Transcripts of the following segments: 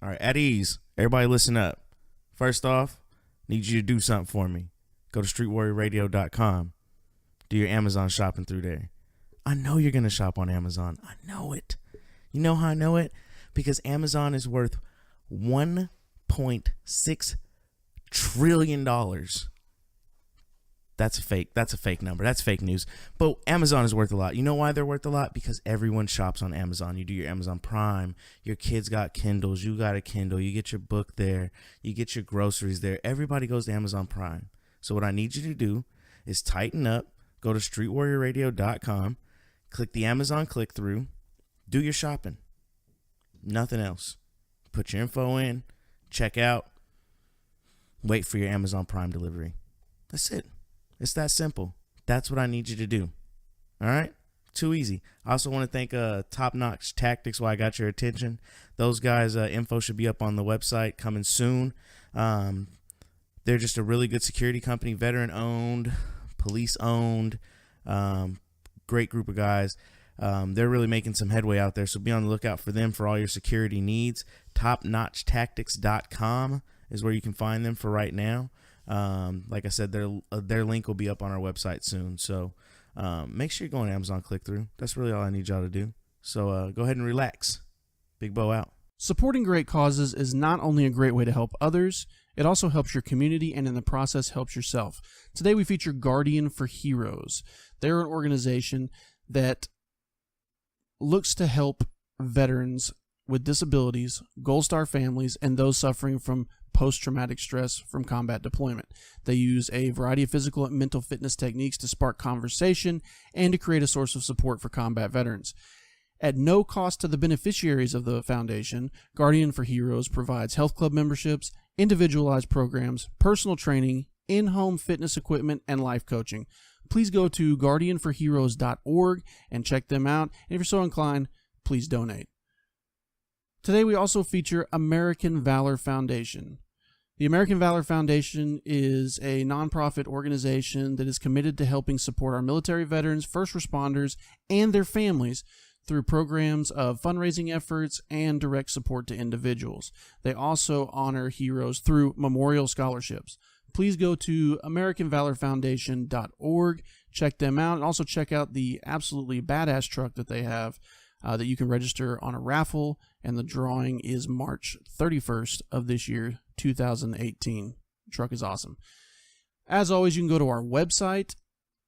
All right, at ease. Everybody listen up. First off, need you to do something for me. Go to streetwarriorradio.com. Do your Amazon shopping through there. I know you're going to shop on Amazon. I know it. You know how I know it? Because Amazon is worth $1.6 trillion. That's a fake number. That's fake news. But Amazon is worth a lot. You know why they're worth a lot? Because everyone shops on Amazon. You do your Amazon Prime. Your kids got Kindles. You got a Kindle. You get your book there. You get your groceries there. Everybody goes to Amazon Prime. So what I need you to do is tighten up. Go to streetwarriorradio.com. Click the Amazon click-through. Do your shopping. Nothing else. Put your info in. Check out. Wait for your Amazon Prime delivery. That's it. It's that simple. That's what I need you to do. All right? Too easy. I also want to thank Top Notch Tactics while I got your attention. Those guys' info should be up on the website coming soon. They're just a really good security company, veteran-owned, police-owned, great group of guys. They're really making some headway out there, so be on the lookout for them for all your security needs. TopNotchTactics.com is where you can find them for right now. Like I said, their link will be up on our website soon. So make sure you're going to Amazon click-through. That's really all I need y'all to do. So go ahead and relax. Bigbo out. Supporting great causes is not only a great way to help others, it also helps your community and in the process helps yourself. Today we feature Guardian for Heroes. They're an organization that looks to help veterans with disabilities, Gold Star families, and those suffering from post-traumatic stress from combat deployment. They use a variety of physical and mental fitness techniques to spark conversation and to create a source of support for combat veterans. At no cost to the beneficiaries of the foundation, Guardian for Heroes provides health club memberships, individualized programs, personal training, in-home fitness equipment, and life coaching. Please go to guardianforheroes.org and check them out. And if you're so inclined, please donate. Today we also feature American Valor Foundation. The American Valor Foundation is a nonprofit organization that is committed to helping support our military veterans, first responders, and their families through programs of fundraising efforts and direct support to individuals. They also honor heroes through memorial scholarships. Please go to AmericanValorFoundation.org, check them out, and also check out the absolutely badass truck that they have that you can register on a raffle, and the drawing is March 31st of this year, 2018. The truck is awesome. As always, you can go to our website,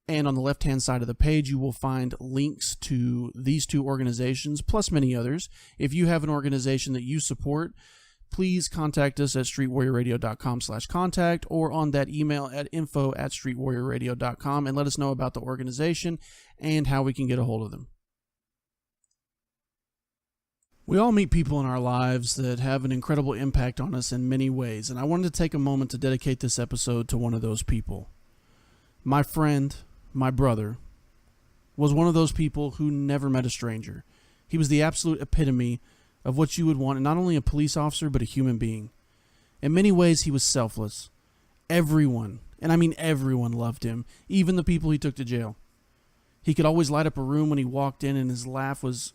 and on the left-hand side of the page, you will find links to these two organizations, plus many others. If you have an organization that you support, please contact us at streetwarriorradio.com/contact or on that email at info@streetwarriorradio.com and let us know about the organization and how we can get a hold of them. We all meet people in our lives that have an incredible impact on us in many ways, and I wanted to take a moment to dedicate this episode to one of those people. My friend, my brother, was one of those people who never met a stranger. He was the absolute epitome of what you would want in not only a police officer, but a human being. In many ways, he was selfless. Everyone, and I mean everyone, loved him, even the people he took to jail. He could always light up a room when he walked in, and his laugh was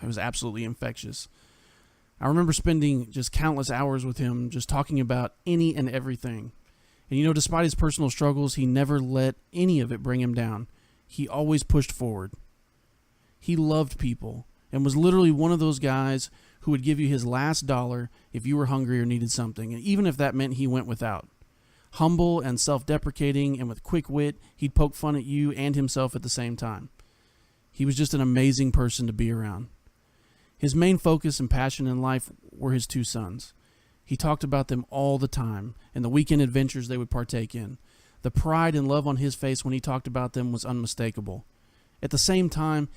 absolutely infectious. I remember spending just countless hours with him, just talking about any and everything. And you know, despite his personal struggles, he never let any of it bring him down. He always pushed forward. He loved people and was literally one of those guys who would give you his last dollar if you were hungry or needed something, and even if that meant he went without. Humble and self-deprecating and with quick wit, he'd poke fun at you and himself at the same time. He was just an amazing person to be around. His main focus and passion in life were his two sons. He talked about them all the time and the weekend adventures they would partake in. The pride and love on his face when he talked about them was unmistakable. At the same time,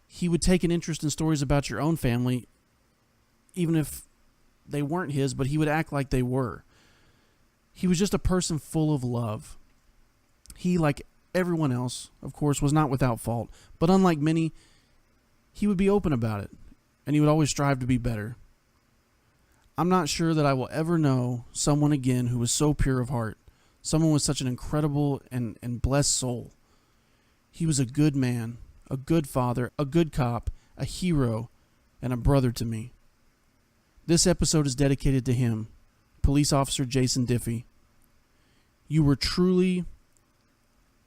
he would take an interest in stories about your own family, even if they weren't his, but he would act like they were. He was just a person full of love. He, like everyone else, of course, was not without fault, but unlike many, he would be open about it, and he would always strive to be better. I'm not sure that I will ever know someone again who was so pure of heart, someone with such an incredible and blessed soul. He was a good man, a good father, a good cop, a hero, and a brother to me. This episode is dedicated to him, Police Officer Jason Diffie. You were truly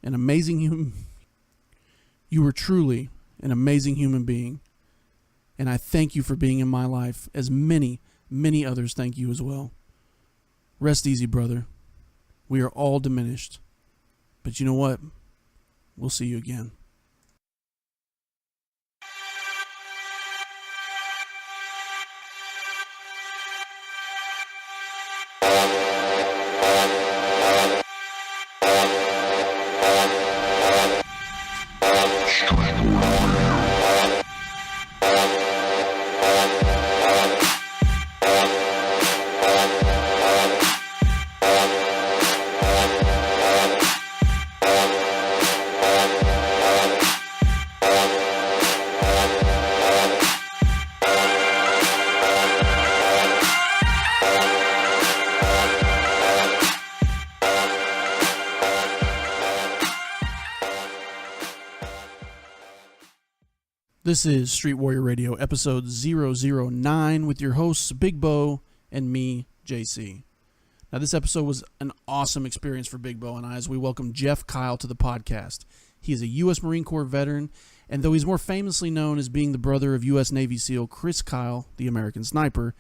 an amazing human. You were truly an amazing human being, and I thank you for being in my life, as many, many others thank you as well. Rest easy, brother. We are all diminished, but you know what? We'll see you again. This is Street Warrior Radio, episode 009, with your hosts, Bigbo and me, JC. Now, this episode was an awesome experience for Bigbo and I as we welcome Jeff Kyle to the podcast. He is a U.S. Marine Corps veteran, and though he's more famously known as being the brother of U.S. Navy SEAL Chris Kyle, the American Sniper,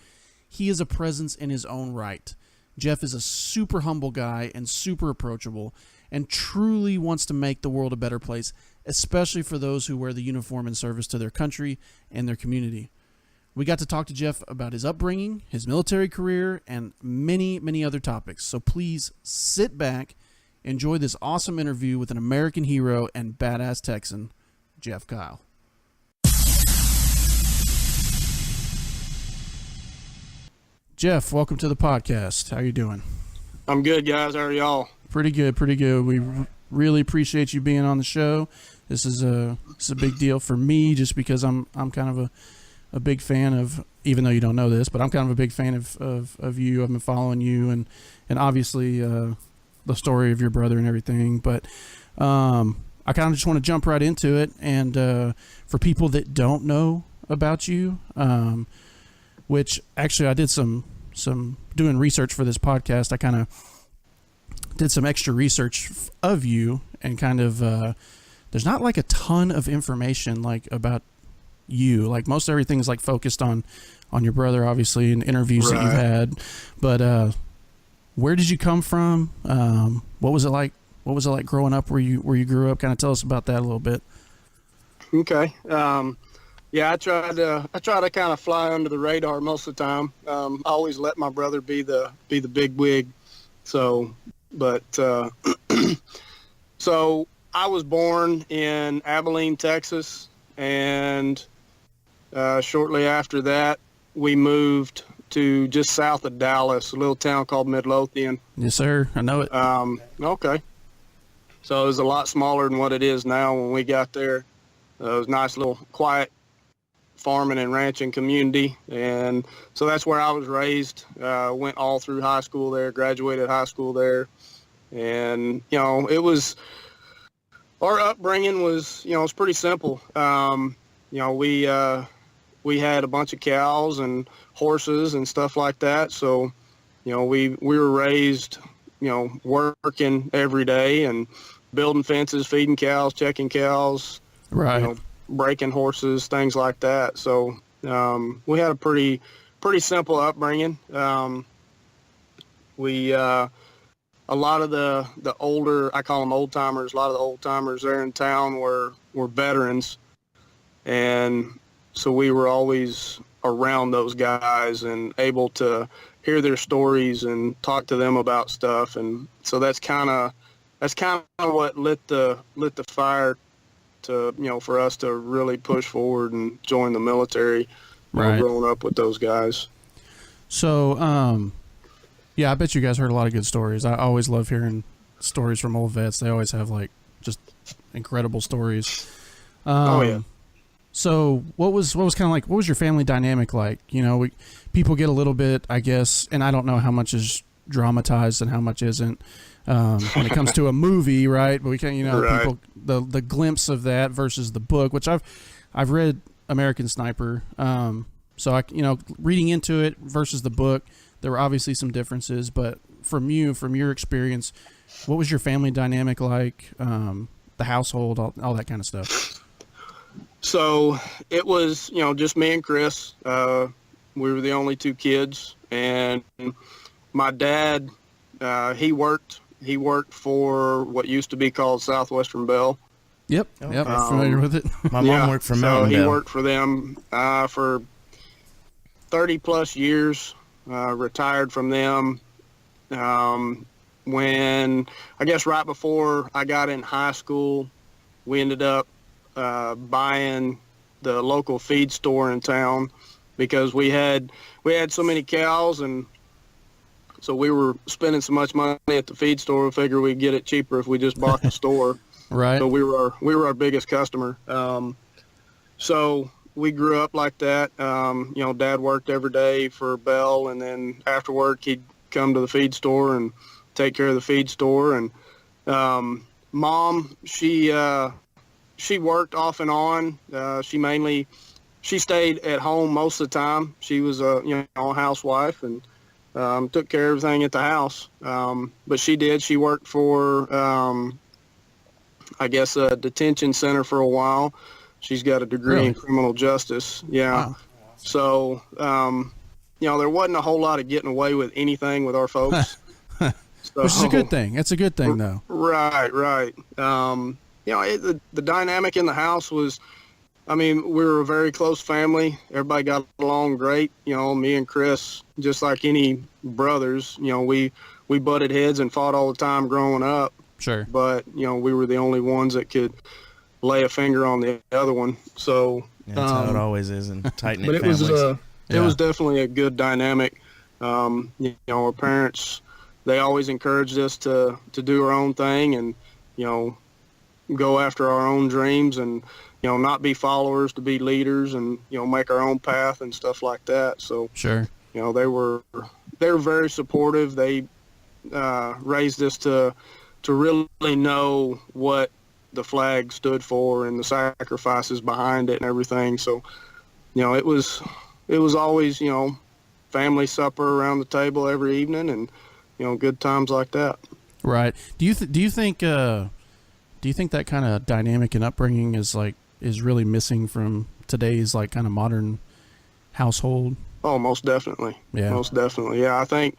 he is a presence in his own right. Jeff is a super humble guy and super approachable, and truly wants to make the world a better place, especially for those who wear the uniform in service to their country and their community. We got to talk to Jeff about his upbringing, his military career, and many, many other topics. So please sit back, enjoy this awesome interview with an American hero and badass Texan, Jeff Kyle. Jeff, welcome to the podcast. How you doing? I'm good, guys. How are y'all? Pretty good, pretty good. We really appreciate you being on the show. This is a big deal for me, just because I'm kind of a big fan of, even though you don't know this, but I'm kind of a big fan of you. I've been following you and obviously the story of your brother and everything. But I kind of just want to jump right into it. And for people that don't know about you, which actually I did some doing research for this podcast, I kind of did some extra research of you, and kind of there's not like a ton of information like about you. Like most everything is like focused on your brother, obviously, and interviews that you've had. But where did you come from? What was it like? What was it like growing up where you grew up? Kind of tell us about that a little bit. Okay. Yeah, I try to kind of fly under the radar most of the time. I always let my brother be the big wig. So I was born in Abilene, Texas, and shortly after that, we moved to just south of Dallas, a little town called Midlothian. Yes, sir. I know it. Okay. So it was a lot smaller than what it is now when we got there. It was a nice little quiet farming and ranching community, and so that's where I was raised. Went all through high school there, graduated high school there, and our upbringing was it's pretty simple. We had a bunch of cows and horses and stuff like that, so we were raised working every day and building fences, feeding cows, checking cows, right, breaking horses, things like that. So we had a pretty simple upbringing. A lot of the older, I call them old timers, a lot of the old timers there in town were veterans, and so we were always around those guys and able to hear their stories and talk to them about stuff. And so that's kind of what lit the fire to for us to really push forward and join the military. Right. Growing up with those guys. So yeah, I bet you guys heard a lot of good stories. I always love hearing stories from old vets. They always have like just incredible stories. Oh yeah. So what was kind of like, what was your family dynamic like? People get a little bit, I guess, and I don't know how much is dramatized and how much isn't when it comes to a movie, right? But we can, right. People, the glimpse of that versus the book, which I've read American Sniper, So reading into it versus the book, there were obviously some differences, but from your experience, what was your family dynamic like? The household, all that kind of stuff. So it was, just me and Chris. We were the only two kids, and my dad, he worked for what used to be called Southwestern Bell. Yep. Yep. I'm familiar with it. My mom worked for Mountain Bell. So he worked for them for 30 plus years, retired from them. When, I guess right before I got in high school, we ended up buying the local feed store in town because we had so many cows, and so we were spending so much money at the feed store. We figured we'd get it cheaper if we just bought the store. Right. So we were our biggest customer. So we grew up like that. Dad worked every day for Bell, and then after work he'd come to the feed store and take care of the feed store. And Mom, she worked off and on. She stayed at home most of the time. She was a housewife and took care of everything at the house. But she worked for I guess a detention center for a while. She's got a degree in criminal justice. Yeah. Wow. So, there wasn't a whole lot of getting away with anything with our folks. So, which is a good thing. It's a good thing, though. Right. The dynamic in the house was, we were a very close family. Everybody got along great. Me and Chris, just like any brothers, we butted heads and fought all the time growing up. Sure. But, we were the only ones that could lay a finger on the other one. So that's how it always is in tight-knit but families. It was definitely a good dynamic. Our parents, they always encouraged us to do our own thing and, go after our own dreams and, not be followers, to be leaders and, make our own path and stuff like that. So, sure. They were very supportive. They raised us to really know what the flag stood for and the sacrifices behind it and everything. So, it was always, family supper around the table every evening and, good times like that. Right. Do you think that kind of dynamic and upbringing is really missing from today's kind of modern household? Oh, most definitely. Yeah. Most definitely. Yeah. I think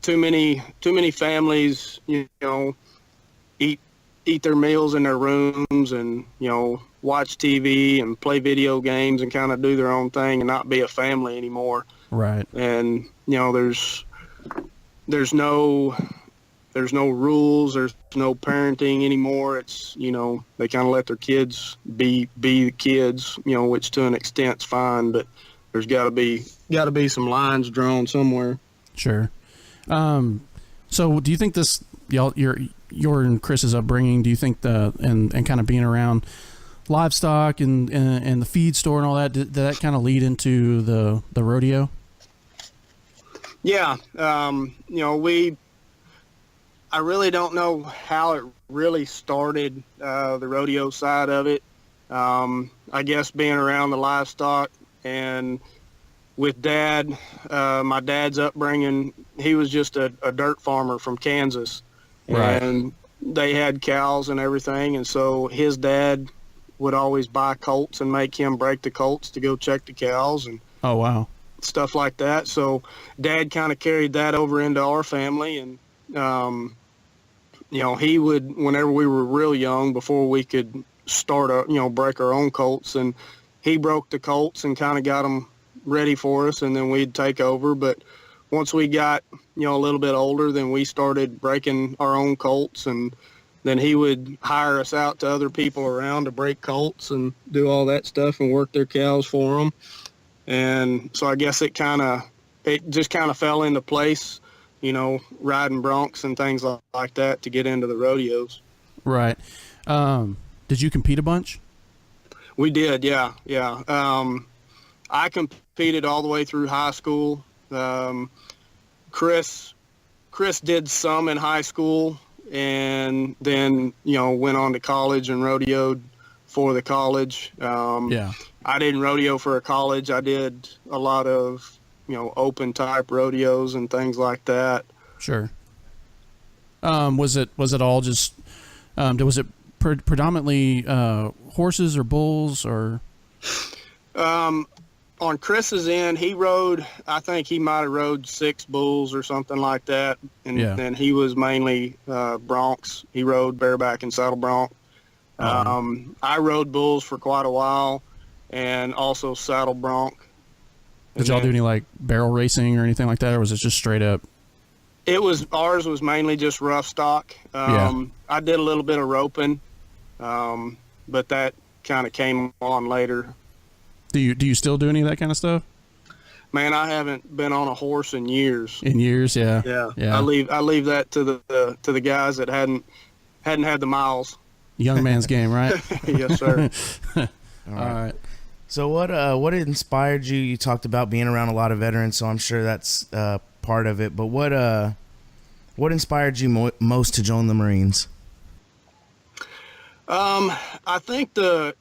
too many families, eat their meals in their rooms and, watch TV and play video games and kind of do their own thing and not be a family anymore. Right. And, there's no rules, there's no parenting anymore. It's, they kind of let their kids be the kids, which to an extent's fine, but there's got to be some lines drawn somewhere. Sure. So do you think this, your and Chris's upbringing, do you think and kind of being around livestock and the feed store and all that, did that kind of lead into the rodeo? Yeah. I really don't know how it really started, the rodeo side of it. I guess being around the livestock and with Dad, my dad's upbringing, he was just a dirt farmer from Kansas. Right. And they had cows and everything. And so his dad would always buy colts and make him break the colts to go check the cows and oh, wow, stuff like that. So Dad kind of carried that over into our family. And, he would, whenever we were real young, before we could start, break our own colts, and he broke the colts and kind of got them ready for us, and then we'd take over. But once we got, a little bit older, then we started breaking our own colts, and then he would hire us out to other people around to break colts and do all that stuff and work their cows for them. And so I guess it just kind of fell into place, riding broncs and things like that to get into the rodeos. Right. Did you compete a bunch? We did, yeah. I competed all the way through high school. Chris did some in high school, and then went on to college and rodeoed for the college. Yeah. I didn't rodeo for a college. I did a lot of, open type rodeos and things like that. Sure. Was it all just, was it predominantly horses or bulls or? On Chris's end, he rode, I think he might have rode 6 bulls or something like that. And then he was mainly broncs. He rode bareback and saddle bronc. I rode bulls for quite a while and also saddle bronc. Did y'all do any like barrel racing or anything like that, or was it just straight up? Ours was mainly just rough stock. I did a little bit of roping, but that kind of came on later. Do you still do any of that kind of stuff? Man, I haven't been on a horse in years. In years, yeah. I leave that to the guys that hadn't had the miles. Young man's game, right? Yes, sir. All right. So what inspired you? You talked about being around a lot of veterans, so I'm sure that's part of it. But what inspired you most to join the Marines? I think I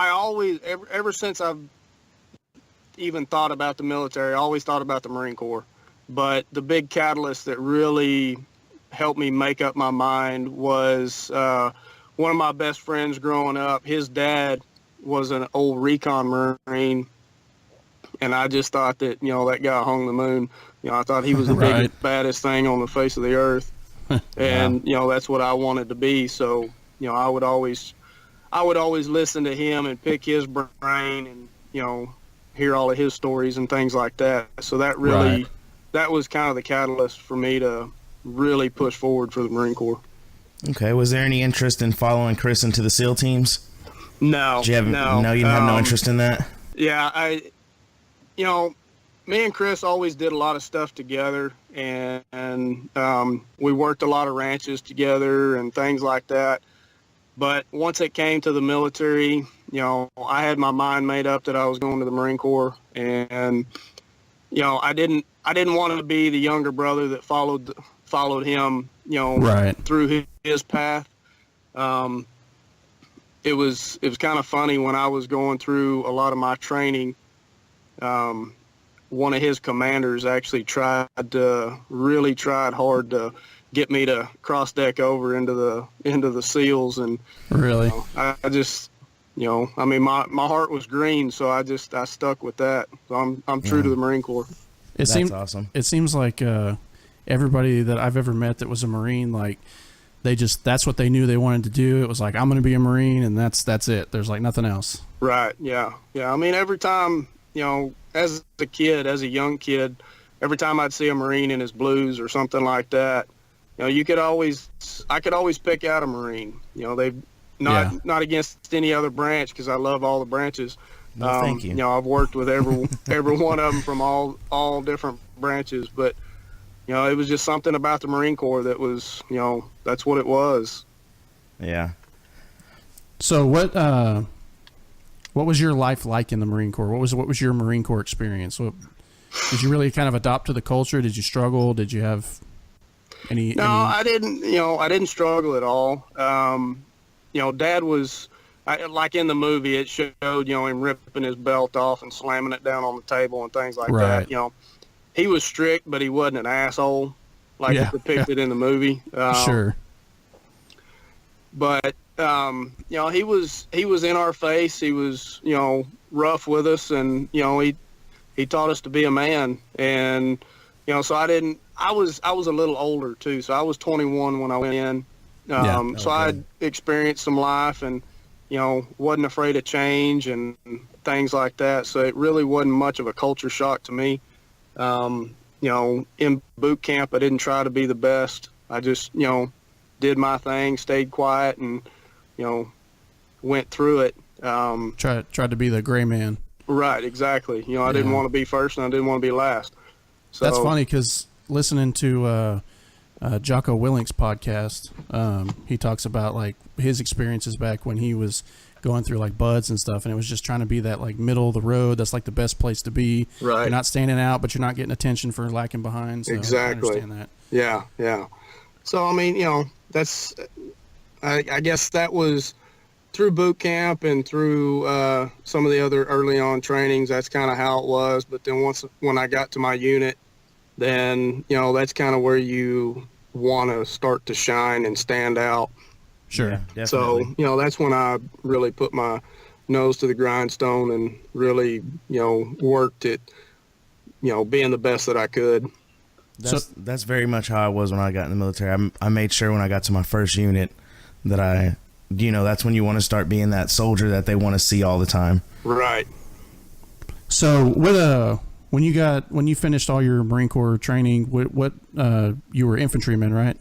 always, ever since I've even thought about the military, I always thought about the Marine Corps. But the big catalyst that really helped me make up my mind was one of my best friends growing up. His dad was an old recon Marine, and I just thought that, that guy hung the moon. I thought he was the biggest, baddest thing on the face of the earth. And, that's what I wanted to be. So, I would always listen to him and pick his brain and, hear all of his stories and things like that. So that really, that was kind of the catalyst for me to really push forward for the Marine Corps. Okay. Was there any interest in following Chris into the SEAL teams? No. You didn't have no interest in that? Yeah, me and Chris always did a lot of stuff together, and we worked a lot of ranches together and things like that. But once it came to the military, I had my mind made up that I was going to the Marine Corps, and I didn't want to be the younger brother that followed him, through his path. It was kind of funny when I was going through a lot of my training. One of his commanders actually tried hard to get me to cross deck over into the SEALs, and really, I just, my heart was green, so I stuck with that. So I'm true to the Marine Corps. That's awesome. It seems like everybody that I've ever met that was a Marine, like that's what they knew they wanted to do. It was like, I'm going to be a Marine, and that's it. There's like nothing else. Right. Yeah. Every time, as a young kid, every time I'd see a Marine in his blues or something like that, I could always pick out a Marine. They've not against any other branch, because I love all the branches. No, thank you. I've worked with every one of them from all different branches, but it was just something about the Marine Corps that was, that's what it was. Yeah. So what was your life like in the Marine Corps? What was your Marine Corps experience? Did you really kind of adopt to the culture? Did you struggle? Did you have any? No, I didn't. I didn't struggle at all. Dad was, like in the movie, it showed him ripping his belt off and slamming it down on the table and things like that. He was strict, but he wasn't an asshole like it's depicted in the movie. Sure. But he was in our face. He was rough with us, and he taught us to be a man. And so I was a little older too. So I was 21 when I went in. So I'd experienced some life, and wasn't afraid of change and things like that. So it really wasn't much of a culture shock to me. In boot camp, I didn't try to be the best. I just did my thing, stayed quiet, and went through it. Tried to be the gray man. Right, exactly. I didn't want to be first, and I didn't want to be last. So that's funny, because listening to Jocko Willink's podcast, he talks about like his experiences back when he was going through like buds and stuff, and it was just trying to be that like middle of the road. That's like the best place to be. Right. You're not standing out, but you're not getting attention for lacking behind. So exactly. I understand that. Yeah. So that's, I guess that was through boot camp and through some of the other early on trainings, that's kind of how it was. But then when I got to my unit, then, you know, that's kind of where you want to start to shine and stand out. Sure. Yeah, definitely. So, you know, that's when I really put my nose to the grindstone and really, you know, worked at, you know, being the best that I could. That's very much how I was when I got in the military. I made sure when I got to my first unit that you know, that's when you want to start being that soldier that they want to see all the time. Right. So when you finished all your Marine Corps training, what you were infantryman, right?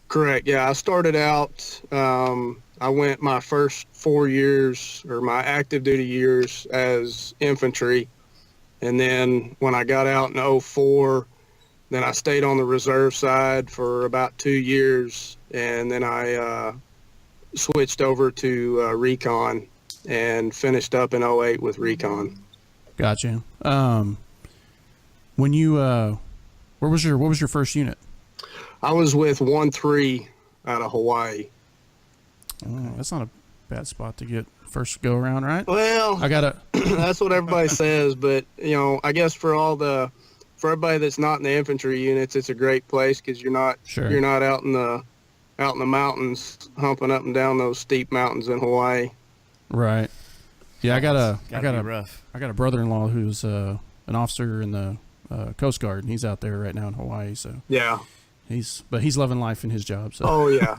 Correct. Yeah, I started out, I went my first 4 years, or my active duty years, as infantry. And then when I got out in 2004, then I stayed on the reserve side for about 2 years. And then I switched over to recon and finished up in 2008 with recon. Gotcha. When you, what was your first unit? I was with 1-3 out of Hawaii. Oh, that's not a bad spot to get first go around, right? Well, that's what everybody says, but you know, I guess for everybody that's not in the infantry units, it's a great place because you're not out in the mountains humping up and down those steep mountains in Hawaii. Right. Yeah, I got rough. a brother-in-law who's an officer in the Coast Guard, and he's out there right now in Hawaii. So yeah, he's loving life in his job. So. Oh yeah.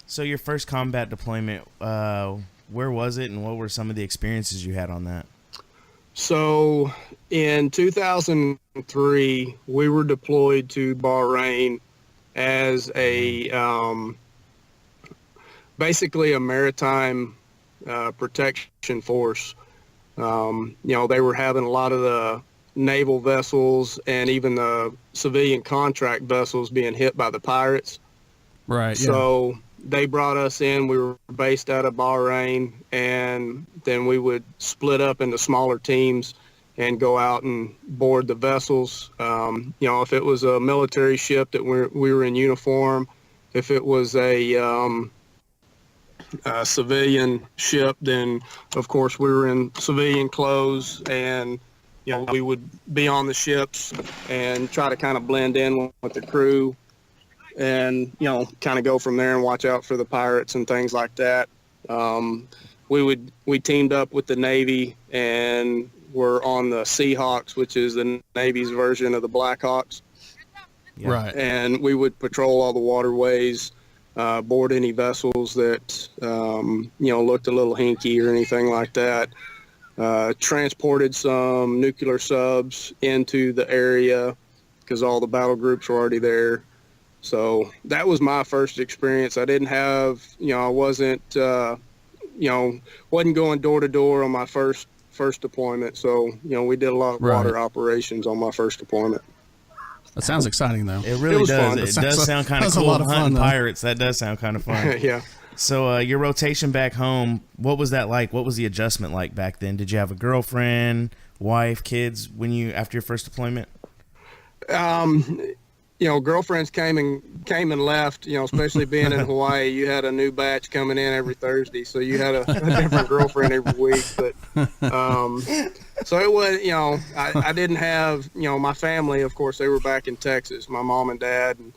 So your first combat deployment, where was it, and what were some of the experiences you had on that? So in 2003, we were deployed to Bahrain as a basically a maritime protection force. You know, they were having a lot of the naval vessels and even the civilian contract vessels being hit by the pirates. Right. Yeah. So they brought us in. We were based out of Bahrain, and then we would split up into smaller teams and go out and board the vessels. You know, if it was a military ship that we were in uniform, if it was a civilian ship, then of course we were in civilian clothes, and you know, we would be on the ships and try to kind of blend in with the crew, and you know, kind of go from there and watch out for the pirates and things like that. We teamed up with the Navy and were on the Seahawks, which is the Navy's version of the Blackhawks. Yeah. Right. And we would patrol all the waterways, board any vessels that you know, looked a little hinky or anything like that. Transported some nuclear subs into the area because all the battle groups were already there. So that was my first experience. I didn't have, you know, I wasn't, you know, wasn't going door to door on my first deployment. So, you know, we did a lot of water operations on my first deployment. That sounds exciting, though. It really does. Fun. It does sound kind of cool. Hunting pirates, that does sound kind of fun. Yeah. So your rotation back home, what was that like? What was the adjustment like back then? Did you have a girlfriend, wife, kids after your first deployment? You know, girlfriends came and left, you know, especially being in Hawaii. You had a new batch coming in every Thursday, so you had a different girlfriend every week. But so it was, you know, I didn't have, you know, my family, of course, they were back in Texas, my mom and dad. And,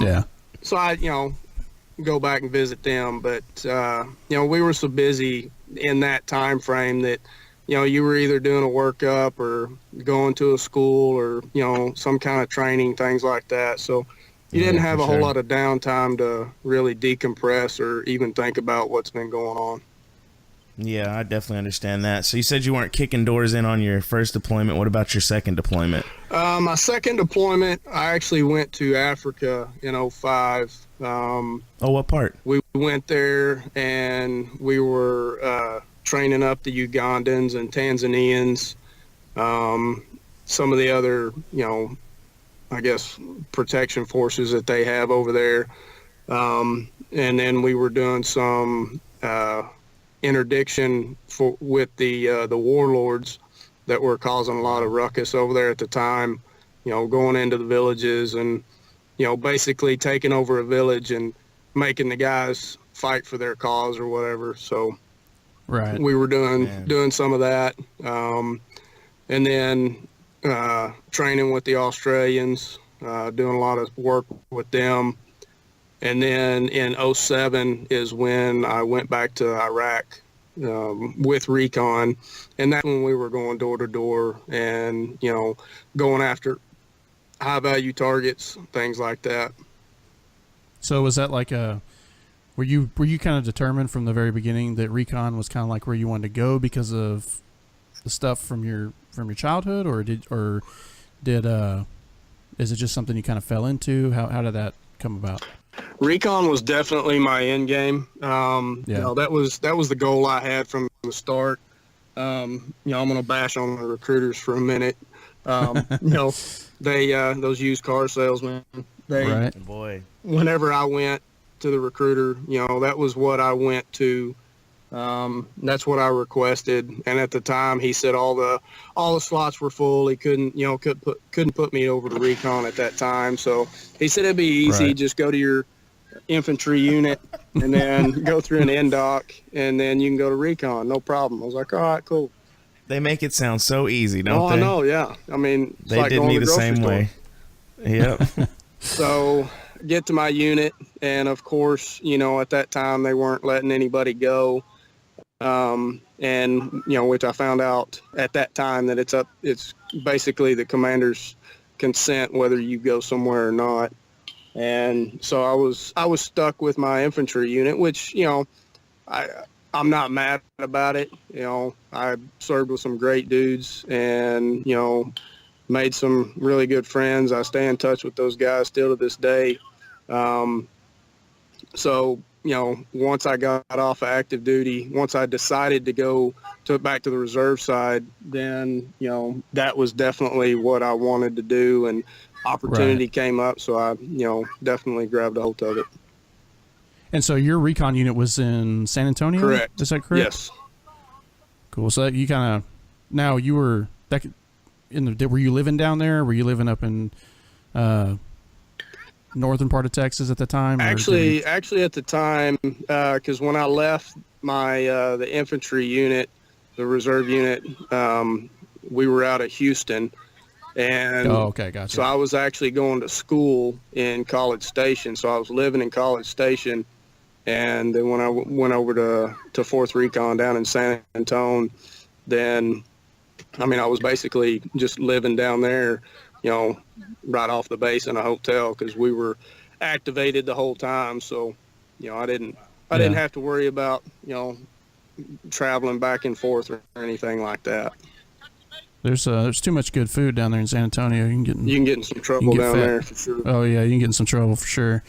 yeah. So I, you know, go back and visit them. But, you know, we were so busy in that time frame that, you know, you were either doing a workup or going to a school or, you know, some kind of training, things like that. So you didn't have a whole lot of downtime to really decompress or even think about what's been going on. Yeah, I definitely understand that. So you said you weren't kicking doors in on your first deployment. What about your second deployment? My second deployment, I actually went to Africa in 2005. What part? We went there and we were training up the Ugandans and Tanzanians, some of the other, you know, I guess protection forces that they have over there. And then we were doing some interdiction with the warlords that were causing a lot of ruckus over there at the time, you know, going into the villages and, you know, basically taking over a village and making the guys fight for their cause or whatever. So Right. we were doing some of that. And then training with the Australians, doing a lot of work with them. And then in 2007 is when I went back to Iraq with recon. And that's when we were going door to door and, going after high value targets, things like that. So was that like were you kind of determined from the very beginning that recon was kind of like where you wanted to go because of the stuff from your childhood, or did is it just something you kind of fell into? How did that come about? Recon was definitely my end game. That was the goal I had from the start. I'm going to bash on the recruiters for a minute. They those used car salesmen. Right. Boy. Whenever I went to the recruiter, that was what I went to. That's what I requested. And at the time, he said all the slots were full. He couldn't put me over to recon at that time. So he said it'd be easy. Right. Just go to your infantry unit and then go through an NDOC, and then you can go to recon. No problem. I was like, all right, cool. They make it sound so easy, don't they? I know, yeah. I mean, it's they like did going me to the grocery same store. way. Yep. So get to my unit, and of course, at that time they weren't letting anybody go. Which I found out at that time that it's basically the commander's consent whether you go somewhere or not. And so I was stuck with my infantry unit, which, I'm not mad about it. I served with some great dudes and, made some really good friends. I stay in touch with those guys still to this day. So, once I got off of active duty, once I decided to go back to the reserve side, then, that was definitely what I wanted to do, and opportunity came up. So I, definitely grabbed a hold of it. And so your recon unit was in San Antonio? Correct. Is that correct? Yes. Cool. So that you kind of, now you were back were you living down there? Were you living up in northern part of Texas at the time? Actually at the time, because when I left my the infantry unit, the reserve unit, we were out of Houston, and okay, gotcha. So I was actually going to school in College Station. So I was living in College Station, and then when I went over to 4th Recon down in San Antonio, then I was basically just living down there, right off the base in a hotel, because we were activated the whole time. So, I didn't have to worry about, traveling back and forth or anything like that. There's too much good food down there in San Antonio. You can get in some trouble down there for sure. Oh yeah, you can get in some trouble for sure.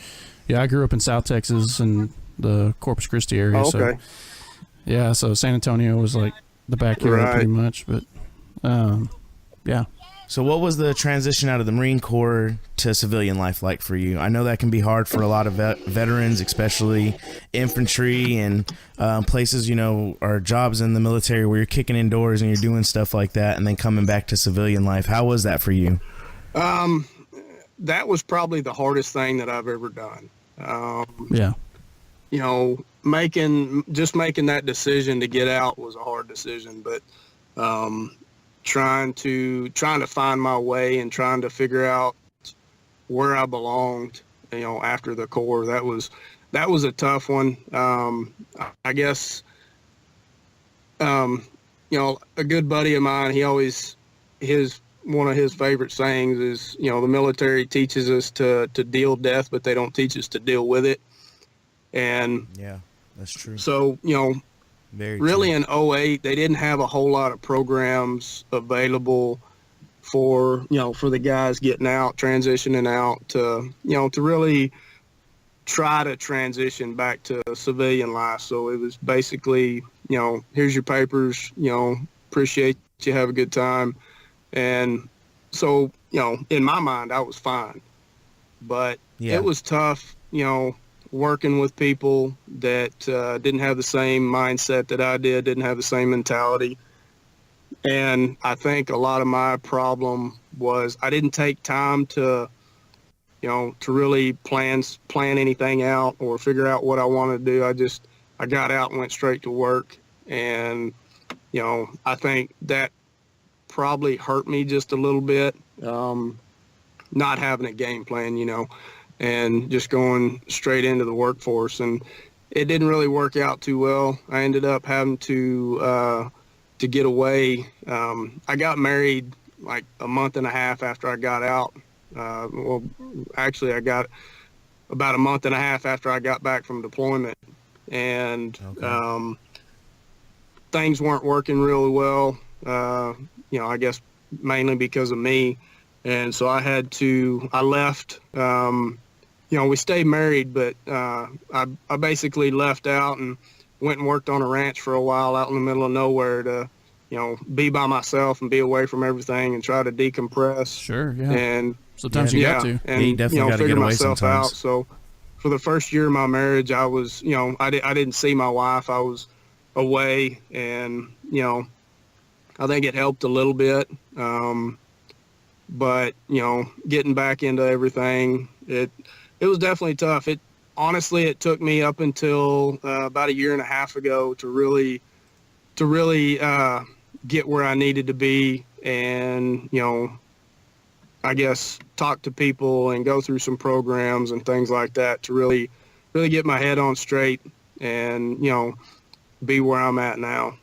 Yeah, I grew up in South Texas in the Corpus Christi area. Oh, okay. So San Antonio was like the backyard pretty much, but yeah. So what was the transition out of the Marine Corps to civilian life like for you? I know that can be hard for a lot of veterans, especially infantry and places, or jobs in the military where you're kicking indoors and you're doing stuff like that, and then coming back to civilian life. How was that for you? That was probably the hardest thing that I've ever done. Yeah. Making that decision to get out was a hard decision, but trying to find my way and trying to figure out where I belonged, after the Corps, that was a tough one. I guess, a good buddy of mine, one of his favorite sayings is, the military teaches us to deal death, but they don't teach us to deal with it. And yeah, that's true. So, Very really true. in 2008, they didn't have a whole lot of programs available for the guys getting out, transitioning out to really try to transition back to civilian life. So it was basically, here's your papers, appreciate you, have a good time. And so, in my mind, I was fine, but it was tough, working with people that didn't have the same mindset that I didn't have the same mentality. And I think a lot of my problem was I didn't take time to to really plan anything out or figure out what I wanted to do. I got out and went straight to work. And, I think that probably hurt me just a little bit, not having a game plan, and just going straight into the workforce. And it didn't really work out too well. I ended up having to get away. I got married like a month and a half after I got out. Well, actually, I got about a month and a half after I got back from deployment. And things weren't working really well, I guess mainly because of me. And so I left. We stayed married, but I basically left out and went and worked on a ranch for a while out in the middle of nowhere to, be by myself and be away from everything and try to decompress. Sure, yeah. And sometimes you got to. And, you definitely got to figure get away myself sometimes. out. So for the first year of my marriage, I was, I didn't see my wife. I was away, and, I think it helped a little bit. But, getting back into everything, it was definitely tough. Honestly, it took me up until about a year and a half ago to really get where I needed to be, and, I guess talk to people and go through some programs and things like that to really get my head on straight and, be where I'm at now.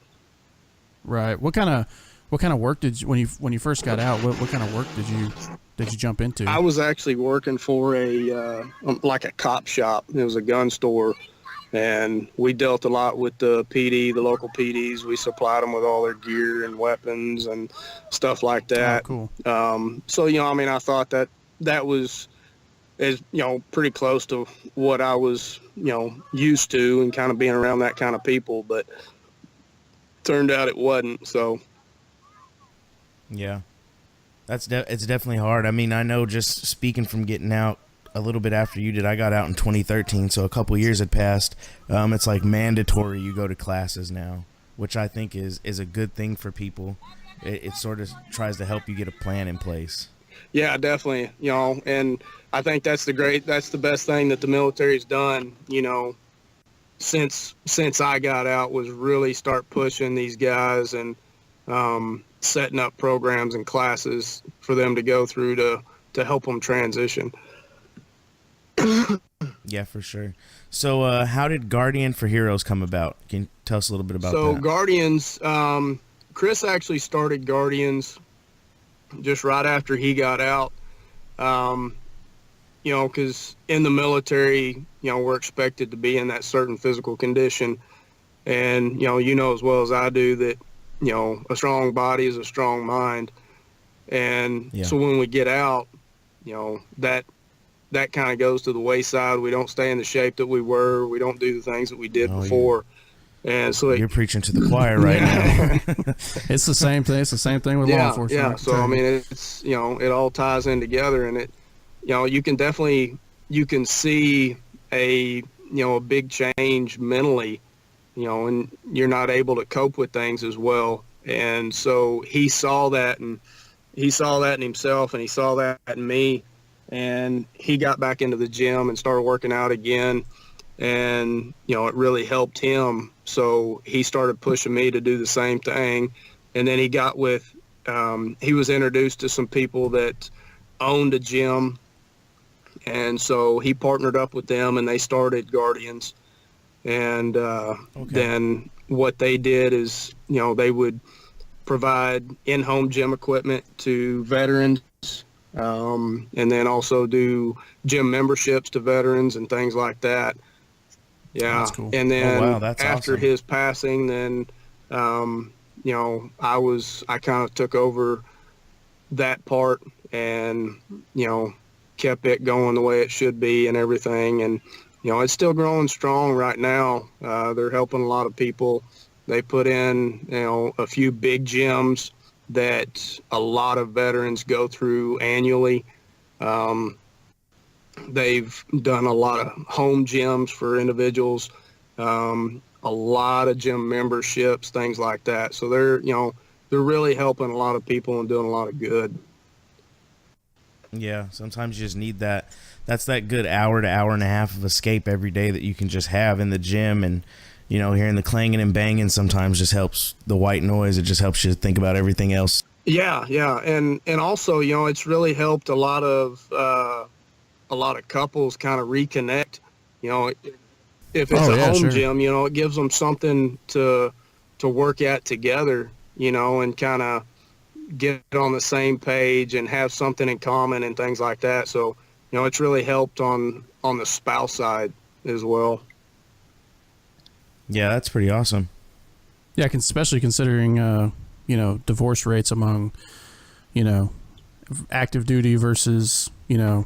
Right. What kind of work did you, when you first got out, what kind of work did you jump into? I was actually working for a cop shop. It was a gun store, and we dealt a lot with the local PDs. We supplied them with all their gear and weapons and stuff like that. Oh, cool. So, I thought that was pretty close to what I was, used to, and kind of being around that kind of people, but turned out it wasn't. So. Yeah, it's definitely hard. I mean, I know, just speaking from getting out a little bit after you did, I got out in 2013, so a couple years had passed. It's like mandatory you go to classes now, which I think is a good thing for people. It sort of tries to help you get a plan in place. Yeah, definitely. And I think that's the best thing that the military's done, since I got out, was really start pushing these guys and setting up programs and classes for them to go through to help them transition. Yeah, for sure. So how did Guardian for Heroes come about? Can you tell us a little bit about that? So Guardians, Chris actually started Guardians just right after he got out, because in the military, we're expected to be in that certain physical condition. And, as well as I do that, a strong body is a strong mind. And so when we get out, that kind of goes to the wayside. We don't stay in the shape that we were. We don't do the things that we did before. And so you're preaching to the choir right now. It's the same thing. It's the same thing with law enforcement. Yeah. So it's it all ties in together, and it you can see a big change mentally, and you're not able to cope with things as well. And so he saw that in himself, and he saw that in me, and he got back into the gym and started working out again. And, it really helped him. So he started pushing me to do the same thing. And then he got with, he was introduced to some people that owned a gym. And so he partnered up with them, and they started Guardians. And then what they did is, they would provide in-home gym equipment to veterans, and then also do gym memberships to veterans and things like that. Yeah. That's cool. And then after awesome. his passing, then, I kind of took over that part and, kept it going the way it should be and everything. And, it's still growing strong right now. They're helping a lot of people. They put in, a few big gyms that a lot of veterans go through annually. They've done a lot of home gyms for individuals, a lot of gym memberships, things like that. So they're really helping a lot of people and doing a lot of good. Yeah, sometimes you just need that. That's that good hour to hour and a half of escape every day that you can just have in the gym. And, you know, hearing the clanging and banging sometimes just helps the white noise. It just helps you think about everything else. Yeah, yeah. And also, you know, it's really helped a lot of couples kind of reconnect. You know, if it's a home gym, you know, it gives them something to work at together, you know, and kind of get on the same page and have something in common and things like that. So, you know, it's really helped on the spouse side as well. Yeah, that's pretty awesome. Yeah, especially considering, you know, divorce rates among, you know, active duty versus, you know,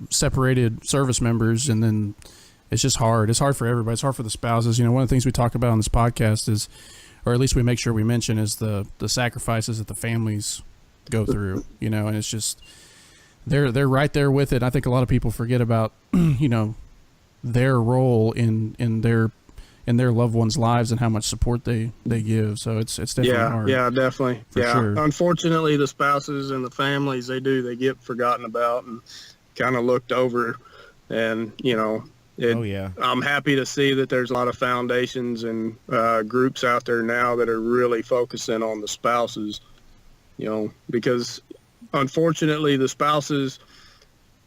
separated service members. And then it's just hard. It's hard for everybody. It's hard for the spouses. You know, one of the things we talk about on this podcast is, or at least we make sure we mention, is the sacrifices that the families go through, you know, and it's just, they're right there with it. I think a lot of people forget about, you know, their role in their loved ones' lives and how much support they give. So it's definitely hard. Yeah, definitely. Yeah. Sure. Unfortunately, the spouses and the families, they get forgotten about and kind of looked over. And, you know, I'm happy to see that there's a lot of foundations and groups out there now that are really focusing on the spouses, you know, because unfortunately the spouses,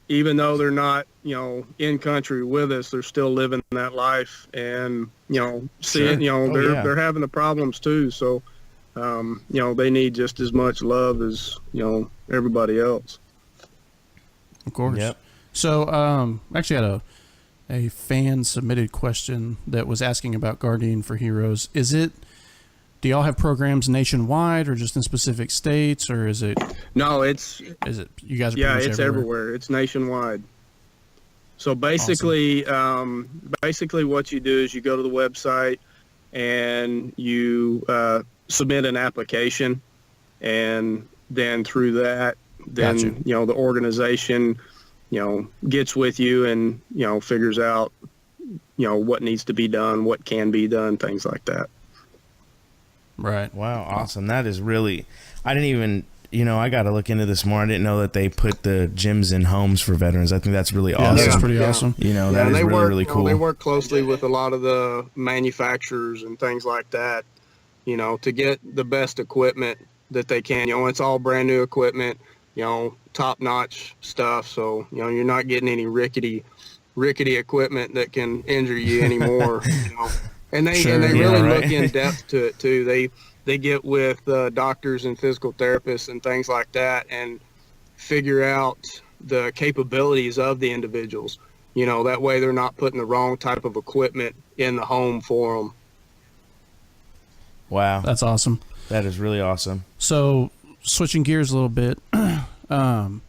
even though they're not, you know, in country with us, they're still living that life and, you know, seeing, you know, they're having the problems too. So, you know, they need just as much love as, you know, everybody else. Of course. Yep. So, actually had a fan submitted question that was asking about Guardian for Heroes. Do y'all have programs nationwide or just in specific states, or is it? No, you guys are it's everywhere. It's nationwide. So basically, basically what you do is you go to the website and you submit an application, and then through that, Gotcha. you know, the organization, you know, gets with you and, you know, figures out, you know, what needs to be done, what can be done, things like that. Right. Wow, awesome. That is really, I didn't even, you know, I got to look into this more. I didn't know that they put the gyms in homes for veterans. I think that's really awesome. That's pretty awesome. You know, that is really cool. They work closely with a lot of the manufacturers and things like that, you know, to get the best equipment that they can. You know, it's all brand new equipment, you know, top-notch stuff. So, you know, you're not getting any rickety equipment that can injure you anymore, you know. And they really look in depth to it too. They get with doctors and physical therapists and things like that and figure out the capabilities of the individuals. You know, that way they're not putting the wrong type of equipment in the home for them. Wow. That's awesome. That is really awesome. So switching gears a little bit, and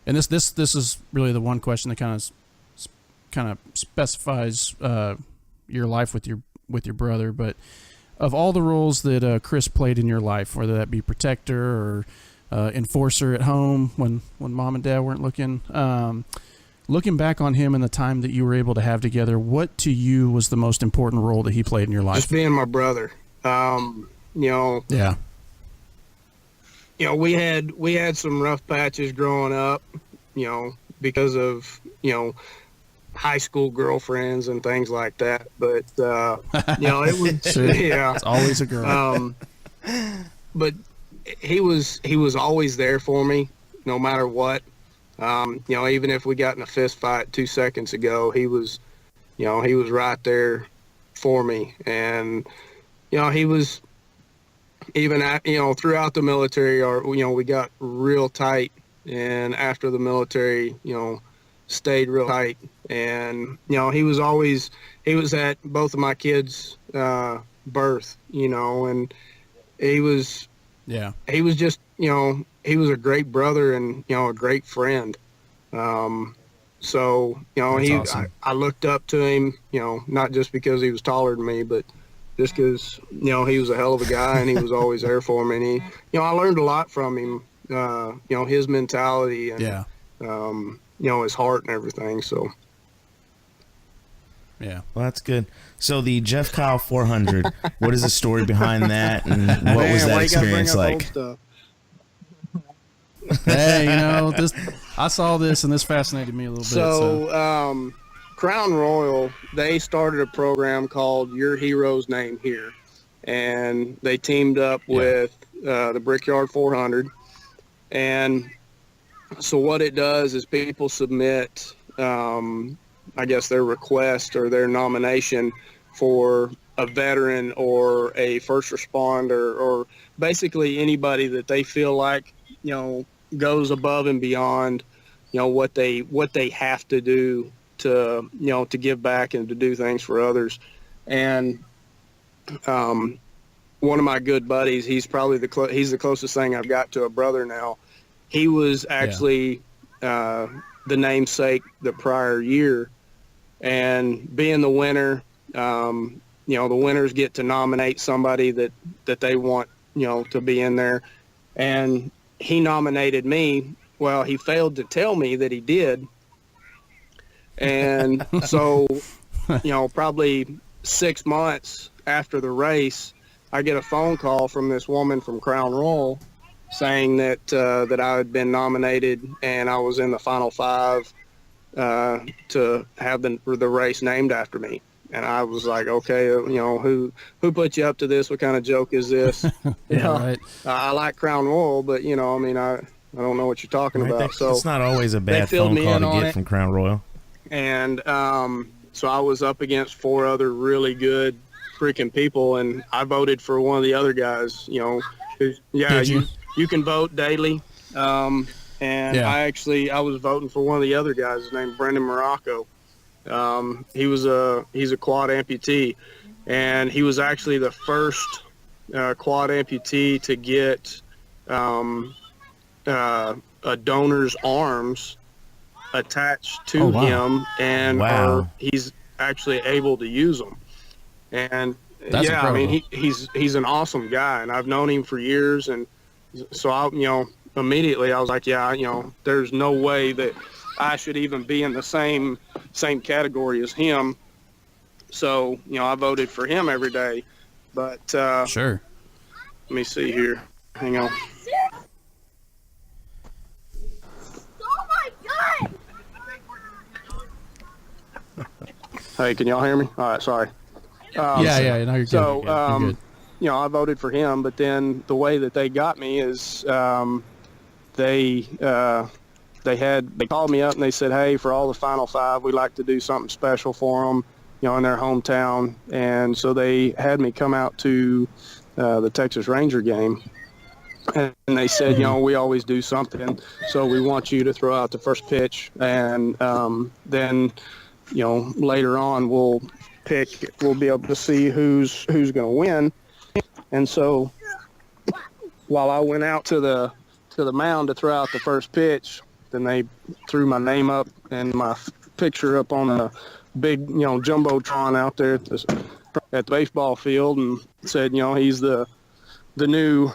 this is really the one question that kind of specifies your life with your brother. But of all the roles that Chris played in your life, whether that be protector or enforcer at home when mom and dad weren't looking, looking back on him and the time that you were able to have together, what to you was the most important role that he played in your life? Just being my brother. You know. Yeah. You know, we had some rough patches growing up, you know, because of, you know, high school girlfriends and things like that. But, you know, it was, yeah. It's always a girl. But he was always there for me, no matter what. You know, even if we got in a fist fight 2 seconds ago, he was right there for me. And, you know, he was even at, you know, throughout the military, you know, we got real tight. And after the military, you know, stayed real tight. And, you know, he was at both of my kids' birth, you know, and he was just, you know, he was a great brother and, you know, a great friend. So, you know, awesome. I looked up to him, you know, not just because he was taller than me, but just because, you know, he was a hell of a guy and he was always there for me. And he, you know, I learned a lot from him, you know, his mentality and, you know, his heart and everything. So. Yeah. Well, that's good. So the Jeff Kyle 400, what is the story behind that, and what was that experience like? Hey, I saw this and this fascinated me a little bit. So, Crown Royal, they started a program called Your Hero's Name Here, and they teamed up with the Brickyard 400. And so what it does is people submit, I guess, their request or their nomination for a veteran or a first responder or basically anybody that they feel like, goes above and beyond, what they have to do to, to give back and to do things for others. And one of my good buddies, he's probably he's the closest thing I've got to a brother now. He was actually the namesake the prior year, and being the winner, the winners get to nominate somebody that they want, to be in there. And he nominated me. Well, he failed to tell me that he did. And so, probably 6 months after the race, I get a phone call from this woman from Crown Royal saying that I had been nominated and I was in the final 5 to have the race named after me. And I was like, okay, who put you up to this? What kind of joke is this? Right. I like Crown Royal, but I don't know what you're talking about. So it's not always a bad phone call to get from Crown Royal. And so I was up against 4 other really good freaking people, and I voted for one of the other guys. You can vote daily. I was voting for one of the other guys named Brendan Morocco. He's a quad amputee, and he was actually the first quad amputee to get a donor's arms attached to him, and he's actually able to use them. And that's incredible. He's an awesome guy, and I've known him for years. And so immediately I was like, there's no way that I should even be in the same category as him. So, I voted for him every day. But sure. Let me see here. Hang on. Oh my God! Hey, can y'all hear me? All right, sorry. Now you're good. So, you're good. I voted for him, but then the way that they got me is they called me up and they said, hey, for all the final 5, we'd like to do something special for them, in their hometown. And so they had me come out to the Texas Ranger game. And they said, we always do something, so we want you to throw out the first pitch. And then, later on we'll be able to see who's going to win. And so while I went out to the mound to throw out the first pitch, then they threw my name up and my picture up on a big, jumbotron out there at the baseball field, and said, he's the new,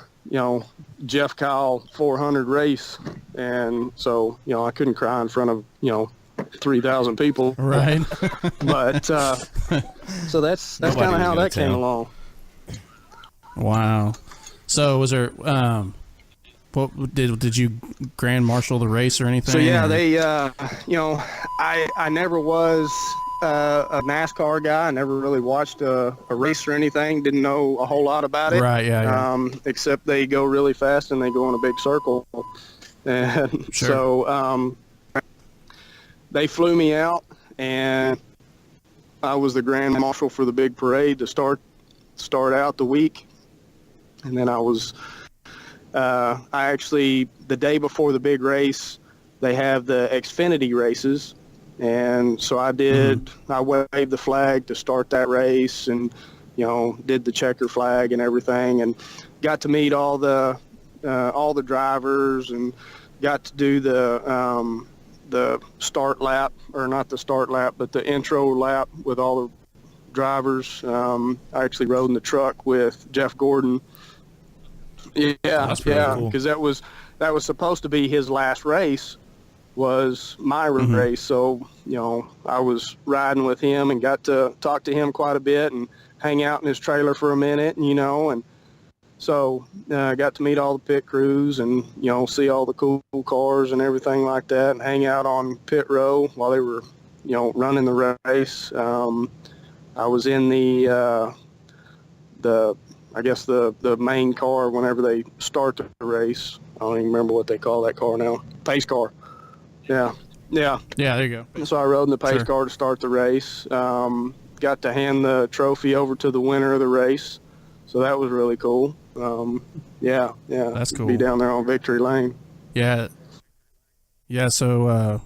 Jeff Kyle 400 race. And so, I couldn't cry in front of, 3,000 people. Right. But so that's kind of how that came along. Wow. So was there what did you grand marshal the race or anything? So yeah, they I never was a NASCAR guy. I never really watched a race or anything. Didn't know a whole lot about it. Right, yeah. Except they go really fast and they go in a big circle. And sure. So they flew me out, and I was the grand marshal for the big parade to start out the week. And then I was the day before the big race, they have the Xfinity races. And so I waved the flag to start that race, and, did the checker flag and everything, and got to meet all the drivers, and got to do the start lap, or not the start lap, but the intro lap with all the drivers. I actually rode in the truck with Jeff Gordon. Yeah, cool. Because that was supposed to be his last race, was my race. So, I was riding with him and got to talk to him quite a bit and hang out in his trailer for a minute, and So I got to meet all the pit crews and, see all the cool cars and everything like that, and hang out on pit row while they were, running the race. I was in the main car whenever they start the race. I don't even remember what they call that car now. Pace car. Yeah. Yeah, there you go. So I rode in the pace Sure. car to start the race. Got to hand the trophy over to the winner of the race. So that was really cool. Yeah. That's cool. Be down there on Victory Lane. Yeah. So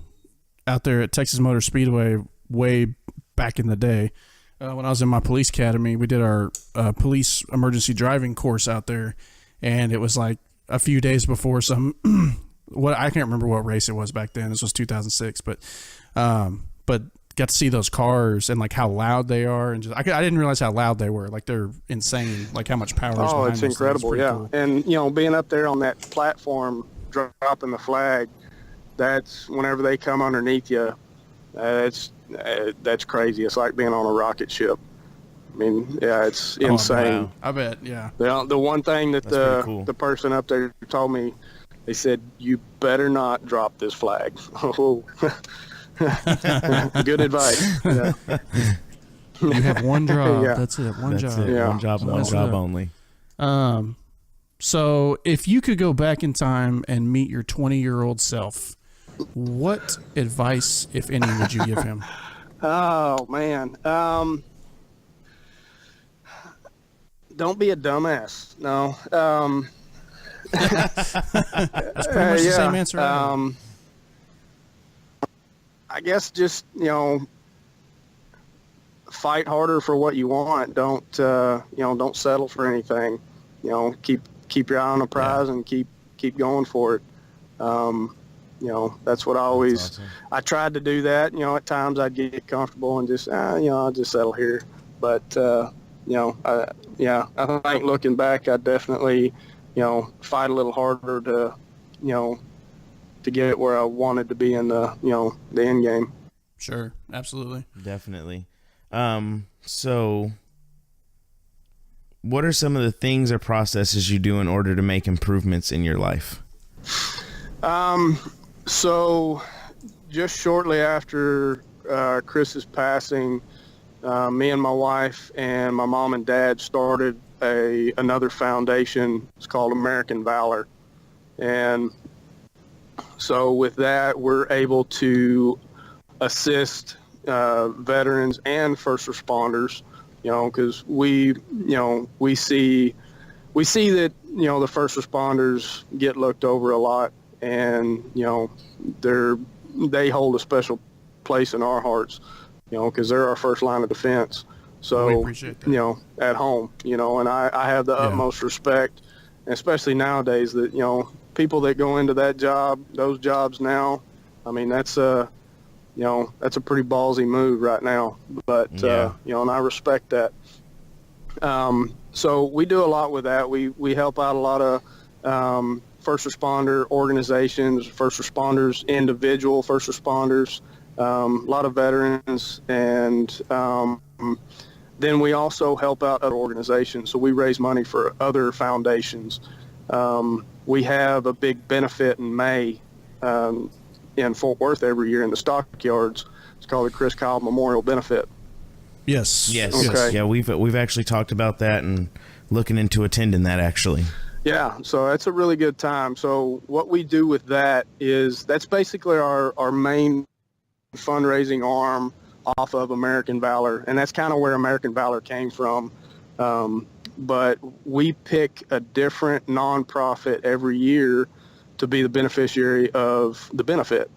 out there at Texas Motor Speedway, way back in the day, when I was in my police academy, we did our police emergency driving course out there, and it was like a few days before some I can't remember what race it was back then. This was 2006, but got to see those cars and like how loud they are, and just I didn't realize how loud they were. Like they're insane. Like how much power is behind it's those incredible. things. Yeah. Cool. And being up there on that platform, dropping the flag, that's whenever they come underneath you. That's crazy. It's like being on a rocket ship. I mean, yeah, it's insane. Wow. I bet. Yeah. The one thing that That's pretty cool. the person up there told me, they said, "You better not drop this flag." Oh, good advice. Yeah. You have one job. Yeah. That's it. One That's job. it. Yeah. One job, one That's job it. only. So if you could go back in time and meet your 20-year-old self, what advice, if any, would you give him? Oh man. Don't be a dumbass. No. That's pretty much the same answer. I guess just, fight harder for what you want. Don't settle for anything. Keep your eye on the prize and keep going for it. That's what I always, awesome. I tried to do that. At times I'd get comfortable and just, I'll just settle here. But, I think looking back, I definitely, fight a little harder to get where I wanted to be in the end game. Sure, absolutely. Definitely. So what are some of the things or processes you do in order to make improvements in your life? So just shortly after Chris's passing, me and my wife and my mom and dad started another foundation. It's called American Valor. And so with that, we're able to assist veterans and first responders, because we see that, the first responders get looked over a lot, and, they hold a special place in our hearts, because they're our first line of defense. So, We appreciate that. At home, and I have the utmost respect, especially nowadays that, people that go into those jobs now, I mean, that's a pretty ballsy move right now, but, and I respect that. So we do a lot with that. We help out a lot of, first responder organizations, first responders, individual first responders, a lot of veterans, and, then we also help out other organizations. So we raise money for other foundations. We have a big benefit in May in Fort Worth every year in the stockyards. It's called the Chris Kyle Memorial Benefit. Yes. Okay. Yeah, we've actually talked about that and looking into attending that actually. Yeah, so that's a really good time. So what we do with that is that's basically our main fundraising arm off of American Valor, and that's kind of where American Valor came from. But we pick a different nonprofit every year to be the beneficiary of the benefit.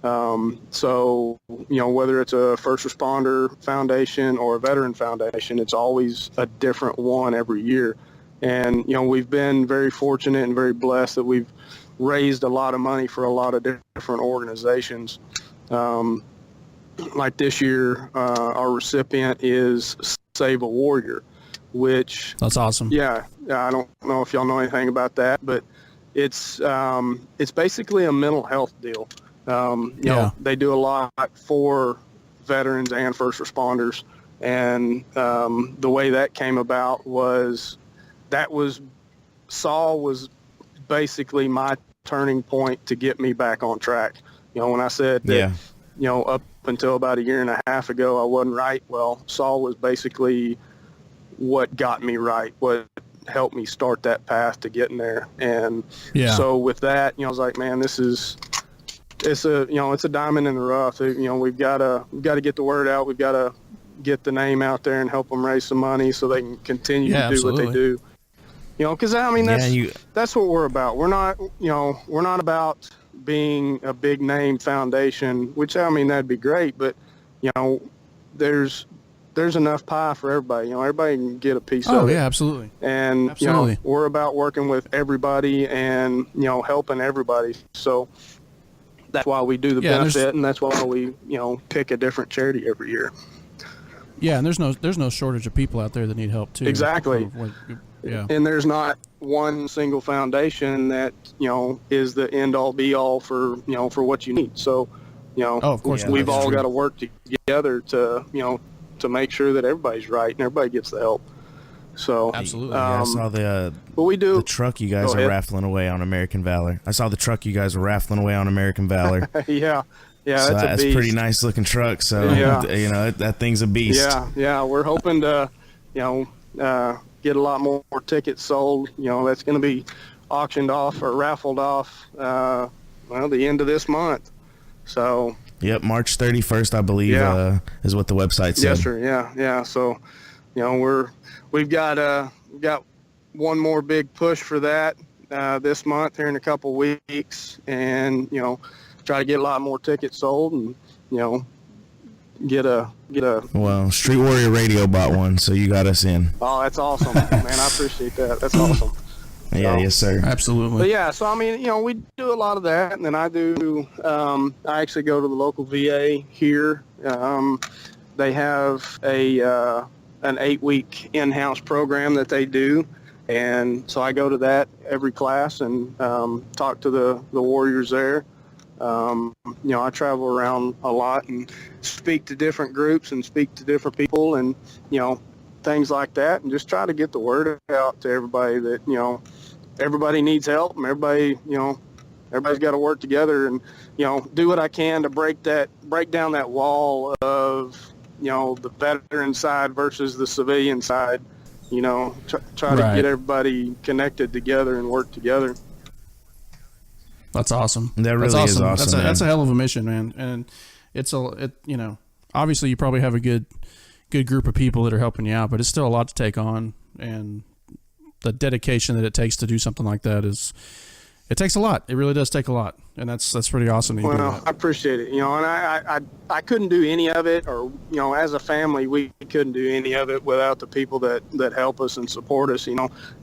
So, whether it's a first responder foundation or a veteran foundation, it's always a different one every year. And, we've been very fortunate and very blessed that we've raised a lot of money for a lot of different organizations. Like this year, our recipient is Save a Warrior, which... That's awesome. Yeah, I don't know if y'all know anything about that, but it's basically a mental health deal. They do a lot for veterans and first responders, and the way that came about was Saul was basically my turning point to get me back on track. When I said that, up until about a year and a half ago, I wasn't right. Well, Saul was basically what got me right, what helped me start that path to getting there. And so with that, I was like, man, it's a diamond in the rough. We've got to get the word out. We've got to get the name out there and help them raise some money so they can continue to do what they do. Because that's what we're about. We're not about being a big name foundation, which that'd be great, but there's enough pie for everybody. Everybody can get a piece of it. Oh yeah, absolutely. And we're about working with everybody and helping everybody. So that's why we do the benefit, and that's why we pick a different charity every year. Yeah, and there's no shortage of people out there that need help too. Exactly. And there's not one single foundation that is the end all be all for what you need. So of course we've all got to work together to to make sure that everybody's right and everybody gets the help. So absolutely. I saw the truck you guys are raffling away on American Valor. I saw the truck you guys were raffling away on American Valor. Yeah, so that's a pretty nice looking truck. So that thing's a beast. Yeah, we're hoping to get a lot more tickets sold. That's going to be auctioned off or raffled off the end of this month. So yep, March 31st, I believe, is what the website said. Yes, sir. Yeah. So we've got one more big push for that this month here in a couple weeks, and try to get a lot more tickets sold, and get a Well, Street Warrior Radio bought one, so you got us in. Oh, that's awesome, man. I appreciate that. That's awesome. Yeah, yes, sir. Absolutely. But so we do a lot of that, and then I do. I actually go to the local VA here. They have an 8-week in-house program that they do, and so I go to that every class and talk to the warriors there. I travel around a lot and speak to different groups and speak to different people and, things like that, and just try to get the word out to everybody that, everybody needs help, and everybody's got to work together and, do what I can to break down that wall of, the veteran side versus the civilian side, try to get everybody connected together and work together. That's awesome. That really is awesome. That's a hell of a mission, man. And obviously you probably have a good group of people that are helping you out, but it's still a lot to take on, and the dedication that it takes to do something like that it takes a lot. It really does take a lot, and that's pretty awesome. Well, I appreciate it. And I couldn't do any of it, or as a family, we couldn't do any of it without the people that help us and support us.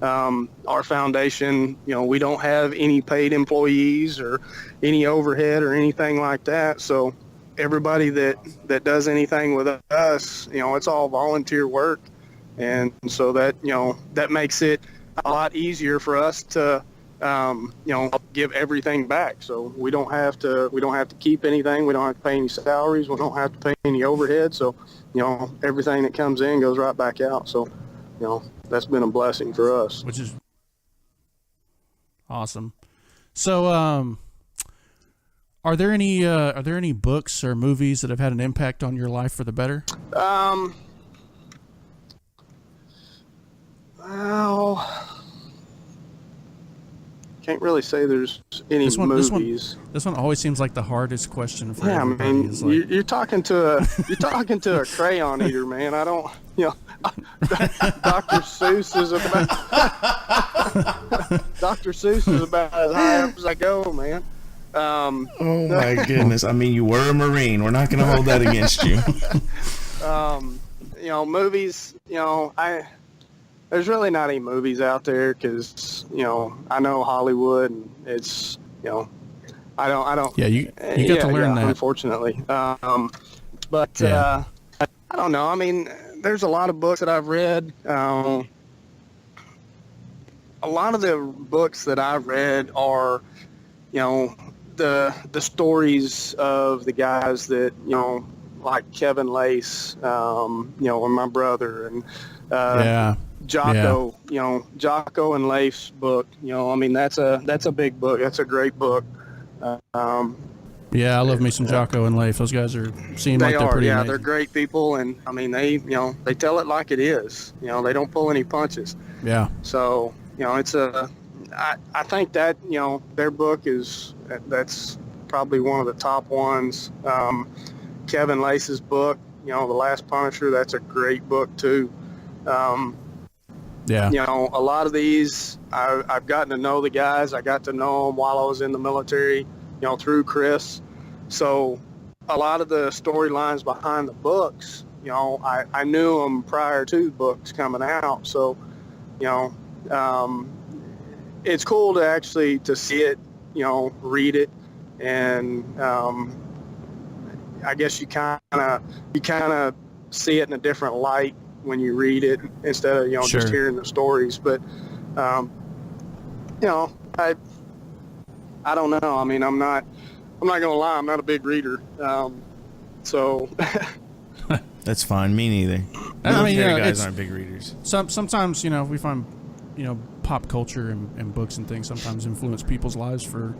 Our foundation, we don't have any paid employees or any overhead or anything like that. So everybody that does anything with us, it's all volunteer work, and so that that makes it a lot easier for us to give everything back. So we don't have to keep anything. We don't have to pay any salaries. We don't have to pay any overhead. So, everything that comes in goes right back out. So, that's been a blessing for us. Which is awesome. So, are there any books or movies that have had an impact on your life for the better? Well, can't really say there's any movies. This one always seems like the hardest question for everybody. I mean, you're talking to a crayon eater, man. I don't, Dr. Seuss is about as high up as I go, man. Oh my goodness! I mean, you were a Marine. We're not going to hold that against you. Movies. There's really not any movies out there because, I know Hollywood, and it's, I don't. Yeah, you got to learn that. Unfortunately. I don't know. I mean, there's a lot of books that I've read. A lot of the books that I've read are, the stories of the guys that, like Kevin Lace, and my brother, and Jocko, Jocko and Leif's book. I mean, that's a big book. That's a great book. Yeah, I love me some Jocko and Leif. Those guys seem like they're pretty amazing. They're great people, and I mean, they tell it like it is. They don't pull any punches. Yeah. So, I think that, their book that's probably one of the top ones. Kevin Lace's book, The Last Punisher, that's a great book too. Yeah. A lot of these, I've gotten to know the guys. I got to know them while I was in the military, through Chris. So a lot of the storylines behind the books, I knew them prior to the books coming out. So, it's cool to actually to see it, read it, and I guess you kind of see it in a different light when you read it instead of Sure. just hearing the stories. But I don't know. I mean, I'm not gonna lie. I'm not a big reader. So That's fine. Me neither. Military guys aren't big readers. Sometimes we find pop culture and books and things sometimes influence people's lives for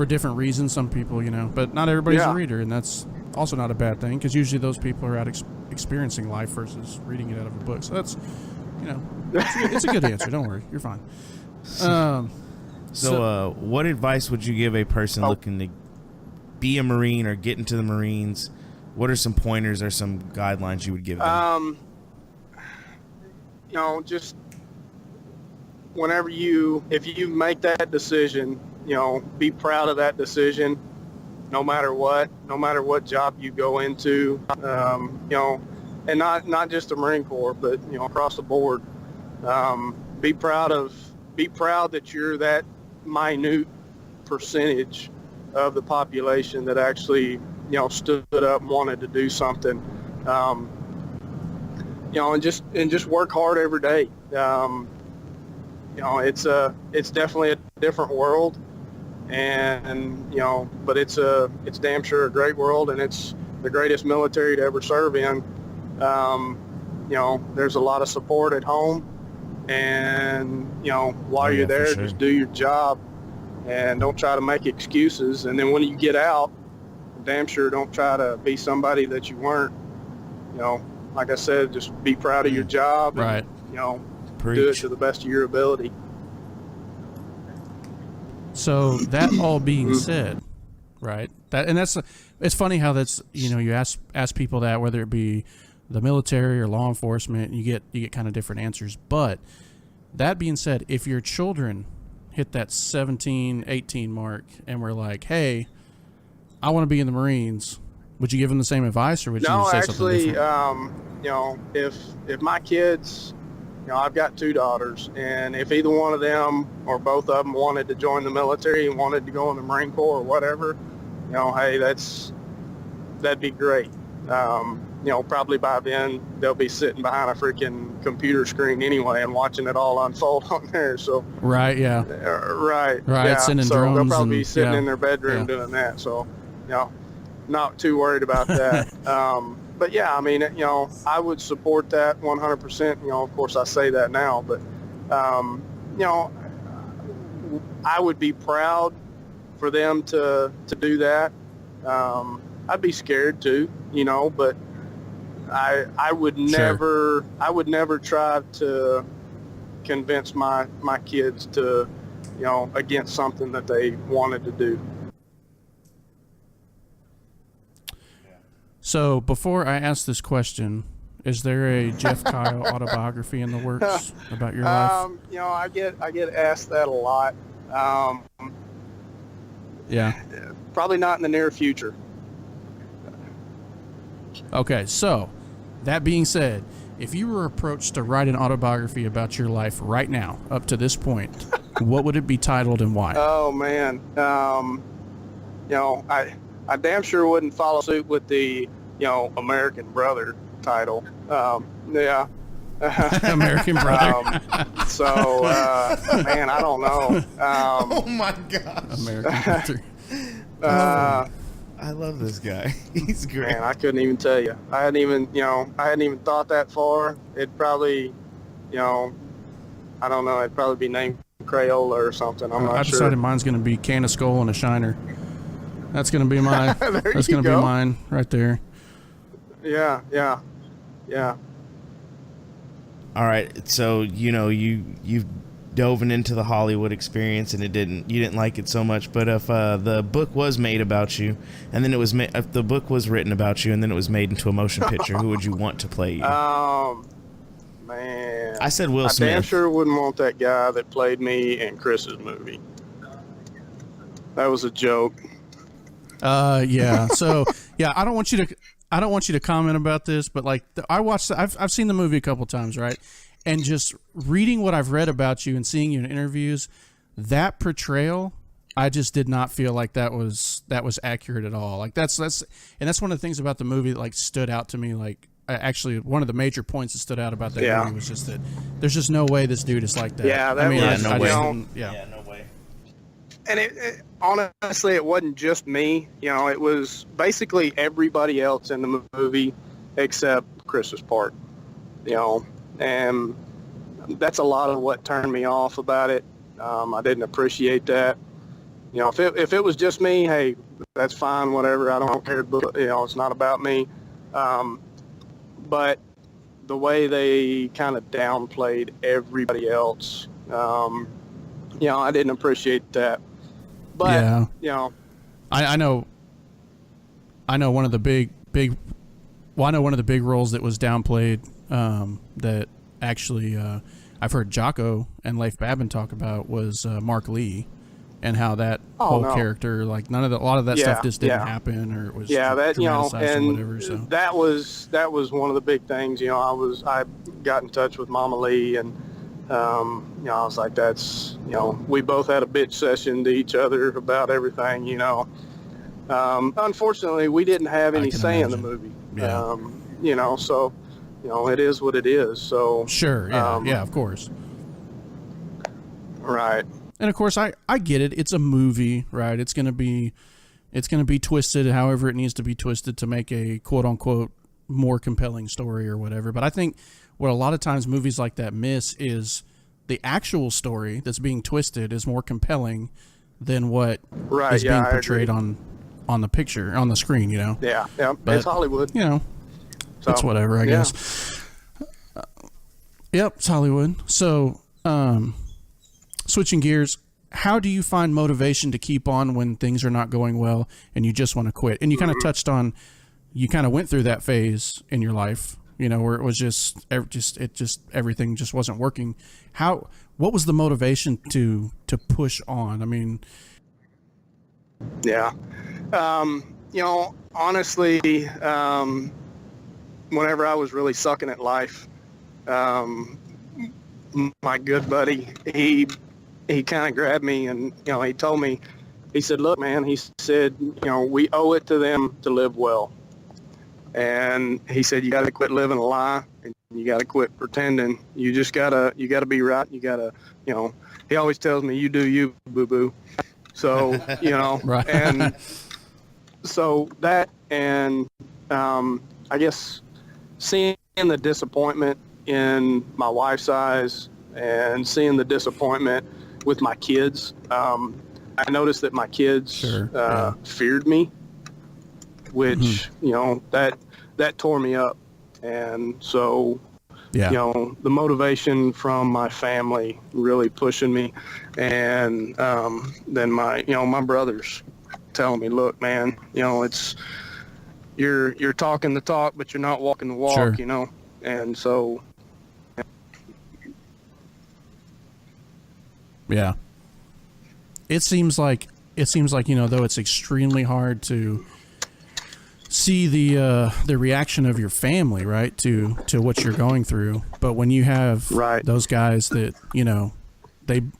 different reasons. Some people, but not everybody's a reader, and that's also not a bad thing because usually those people are out experiencing life versus reading it out of a book. So that's it's a good answer. Don't worry, you're fine. So, what advice would you give a person looking to be a Marine or get into the Marines? What are some pointers or some guidelines you would give them? Just whenever if you make that decision, be proud of that decision, no matter what job you go into, and not just the Marine Corps, but across the board. Be proud that you're that minute percentage of the population that actually stood up and wanted to do something, and just work hard every day. It's definitely a different world, and but it's damn sure a great world, and it's the greatest military to ever serve in. There's a lot of support at home, and while you're there, just do your job and don't try to make excuses. And then when you get out, damn sure don't try to be somebody that you weren't. Like I said, just be proud of your job, right? And, do it to the best of your ability. So that all being said, right? It's funny how that's you ask people that, whether it be the military or law enforcement, you get kind of different answers. But that being said, if your children hit that 17, 18 mark and we're like, hey, I want to be in the Marines, would you give them the same advice, or would you say something different? If my kids, I've got two daughters, and if either one of them or both of them wanted to join the military and wanted to go in the Marine Corps or whatever, hey, that'd be great. Probably by then they'll be sitting behind a freaking computer screen anyway and watching it all unfold on there. So right, yeah, right, yeah. Sending so drones they'll probably be sitting yeah. in their bedroom doing that. So, not too worried about that. But yeah, I mean, I would support that 100%. Of course, I say that now, but I would be proud for them to do that. I'd be scared too, but I would never try to convince my kids to against something that they wanted to do. So before I ask this question, is there a Jeff Kyle autobiography in the works about your life? I get asked that a lot. Yeah. Probably not in the near future. Okay, so that being said, if you were approached to write an autobiography about your life right now, up to this point, what would it be titled and why? Oh man, I damn sure wouldn't follow suit with the American Brother title. Yeah. American Brother. Man, I don't know. Oh my gosh. American Brother. I love this guy. He's great. Man, I couldn't even tell you. I hadn't even thought that far. It'd probably, I don't know. It'd probably be named Crayola or something. I'm not I sure. decided mine's going to be Can of Skull and a Shiner. That's going to be my. That's going to be mine right there. Yeah. All right, so you've dove into the Hollywood experience and you didn't like it so much. But if the book was made about you, and then if the book was written about you, and then it was made into a motion picture, who would you want to play you? Man, I said Will Smith. I damn sure wouldn't want that guy that played me in Chris's movie. That was a joke. Yeah. So yeah, I don't want you to comment about this, but like I've seen the movie a couple times, right? And just reading what I've read about you and seeing you in interviews, that portrayal, I just did not feel like that was accurate at all. Like that's one of the things about the movie that like stood out to me. Like actually, one of the major points that stood out about that movie was just that there's just no way this dude is like that. Yeah, no way. Yeah, no way. And it honestly, it wasn't just me. It was basically everybody else in the movie except Chris's part. And that's a lot of what turned me off about it. I didn't appreciate that. If it was just me, hey, that's fine, whatever. I don't care, but it's not about me. But the way they kind of downplayed everybody else, I didn't appreciate that. But I know one of the big roles that was downplayed that actually I've heard Jocko and Leif Babin talk about was Mark Lee, and how that whole character, like a lot of that stuff just didn't happen, or it was dramatized and or whatever. So that was one of the big things. I got in touch with Mama Lee, and I was like, that's we both had a bitch session to each other about everything. Unfortunately, we didn't have any say in the movie. So it is what it is. So sure, yeah, of course, right. And of course, I get it. It's a movie, right? It's gonna be twisted however it needs to be twisted to make a quote unquote more compelling story or whatever. But I think what a lot of times movies like that miss is the actual story that's being twisted is more compelling than what is being portrayed on the picture, on the screen. Yeah. But it's Hollywood. It's whatever, I guess. Yep, it's Hollywood. So, switching gears, how do you find motivation to keep on when things are not going well and you just want to quit? And you kind of touched on, you kind of went through that phase in your life, where it was just everything just wasn't working. What was the motivation to push on? I mean, yeah, honestly, whenever I was really sucking at life, my good buddy, he kind of grabbed me and, he told me, he said, look, man, he said, we owe it to them to live well. And he said, you got to quit living a lie, and you got to quit pretending. You just you got to be right. You got to, he always tells me, you do you, boo-boo. So, right. And so that, and I guess seeing the disappointment in my wife's eyes and seeing the disappointment with my kids, I noticed that my kids feared me, which that tore me up. And so the motivation from my family really pushing me, and then my brothers telling me, look, man, it's you're talking the talk, but you're not walking the walk. And so yeah, it seems like though it's extremely hard to see the reaction of your family, right, to what you're going through, but when you have those guys that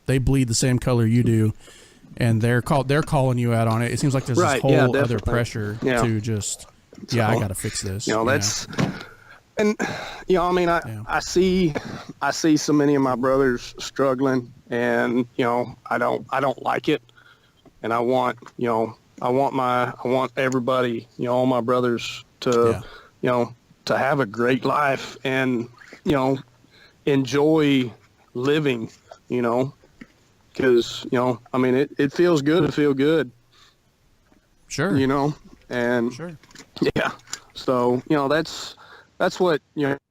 they bleed the same color you do, and they're calling you out on it, it seems like there's this whole other pressure to just I gotta fix this. That's and I see so many of my brothers struggling, and I don't like it, and I want everybody, all my brothers to to have a great life and enjoy living, because, I mean, it feels good to feel good, Sure. and Sure. yeah. So, that's what,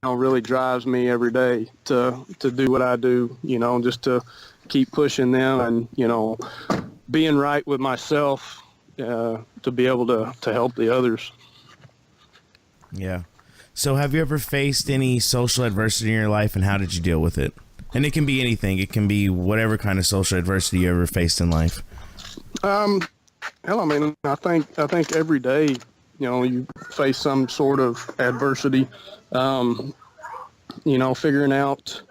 really drives me every day to do what I do, just to keep pushing them and, being right with myself, to be able to help the others. Yeah. So have you ever faced any social adversity in your life, and how did you deal with it? And it can be anything. It can be whatever kind of social adversity you ever faced in life. Hell, I mean, I think every day, you face some sort of adversity, figuring out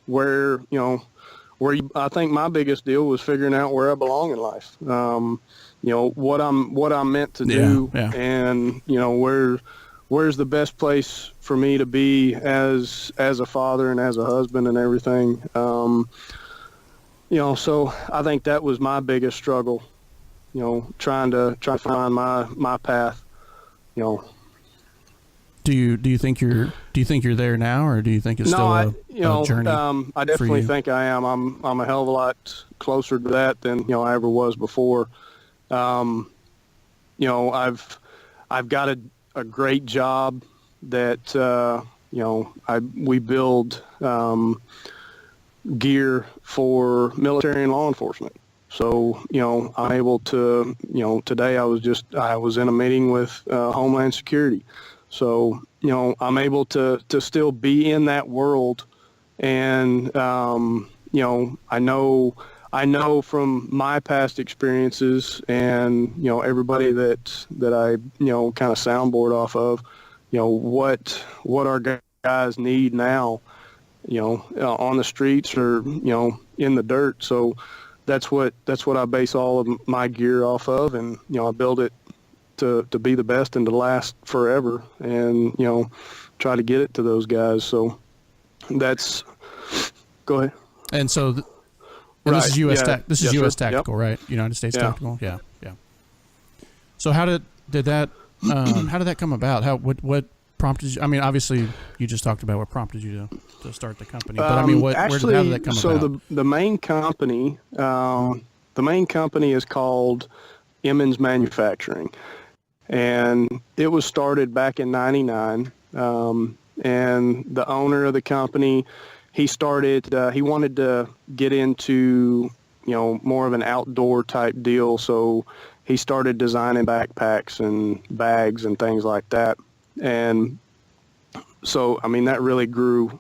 where, I think my biggest deal was figuring out where I belong in life. What I'm meant to do, Yeah. and, where's the best place for me to be as a father and as a husband and everything. So I think that was my biggest struggle, trying to find my path, Do you think you're there now, or do you think it's still a journey? I definitely you? think I am. I'm a hell of a lot closer to that than, I ever was before. I've got a great job that, we build gear for military and law enforcement. So, I'm able to, today I was in a meeting with Homeland Security. So, I'm able to still be in that world. And, I know from my past experiences and, everybody that I, kind of soundboard off of, what our guys need now, on the streets or, in the dirt. So that's what I base all of my gear off of. And, I build it to be the best and to last forever, and, try to get it to those guys. So that's, go ahead. And so, Right. this is U.S. Yeah. This is Yes, U.S. sir. tactical, Yep. right? United States Yeah. tactical. Yeah. So how did that how did that come about? What prompted you? I mean, obviously you just talked about what prompted you to start the company, but I mean, how did that come so about? the main company, is called Emmons Manufacturing, and it was started back in '99. And the owner of the company, he wanted to get into, more of an outdoor type deal. So he started designing backpacks and bags and things like that. And so, I mean, that really grew,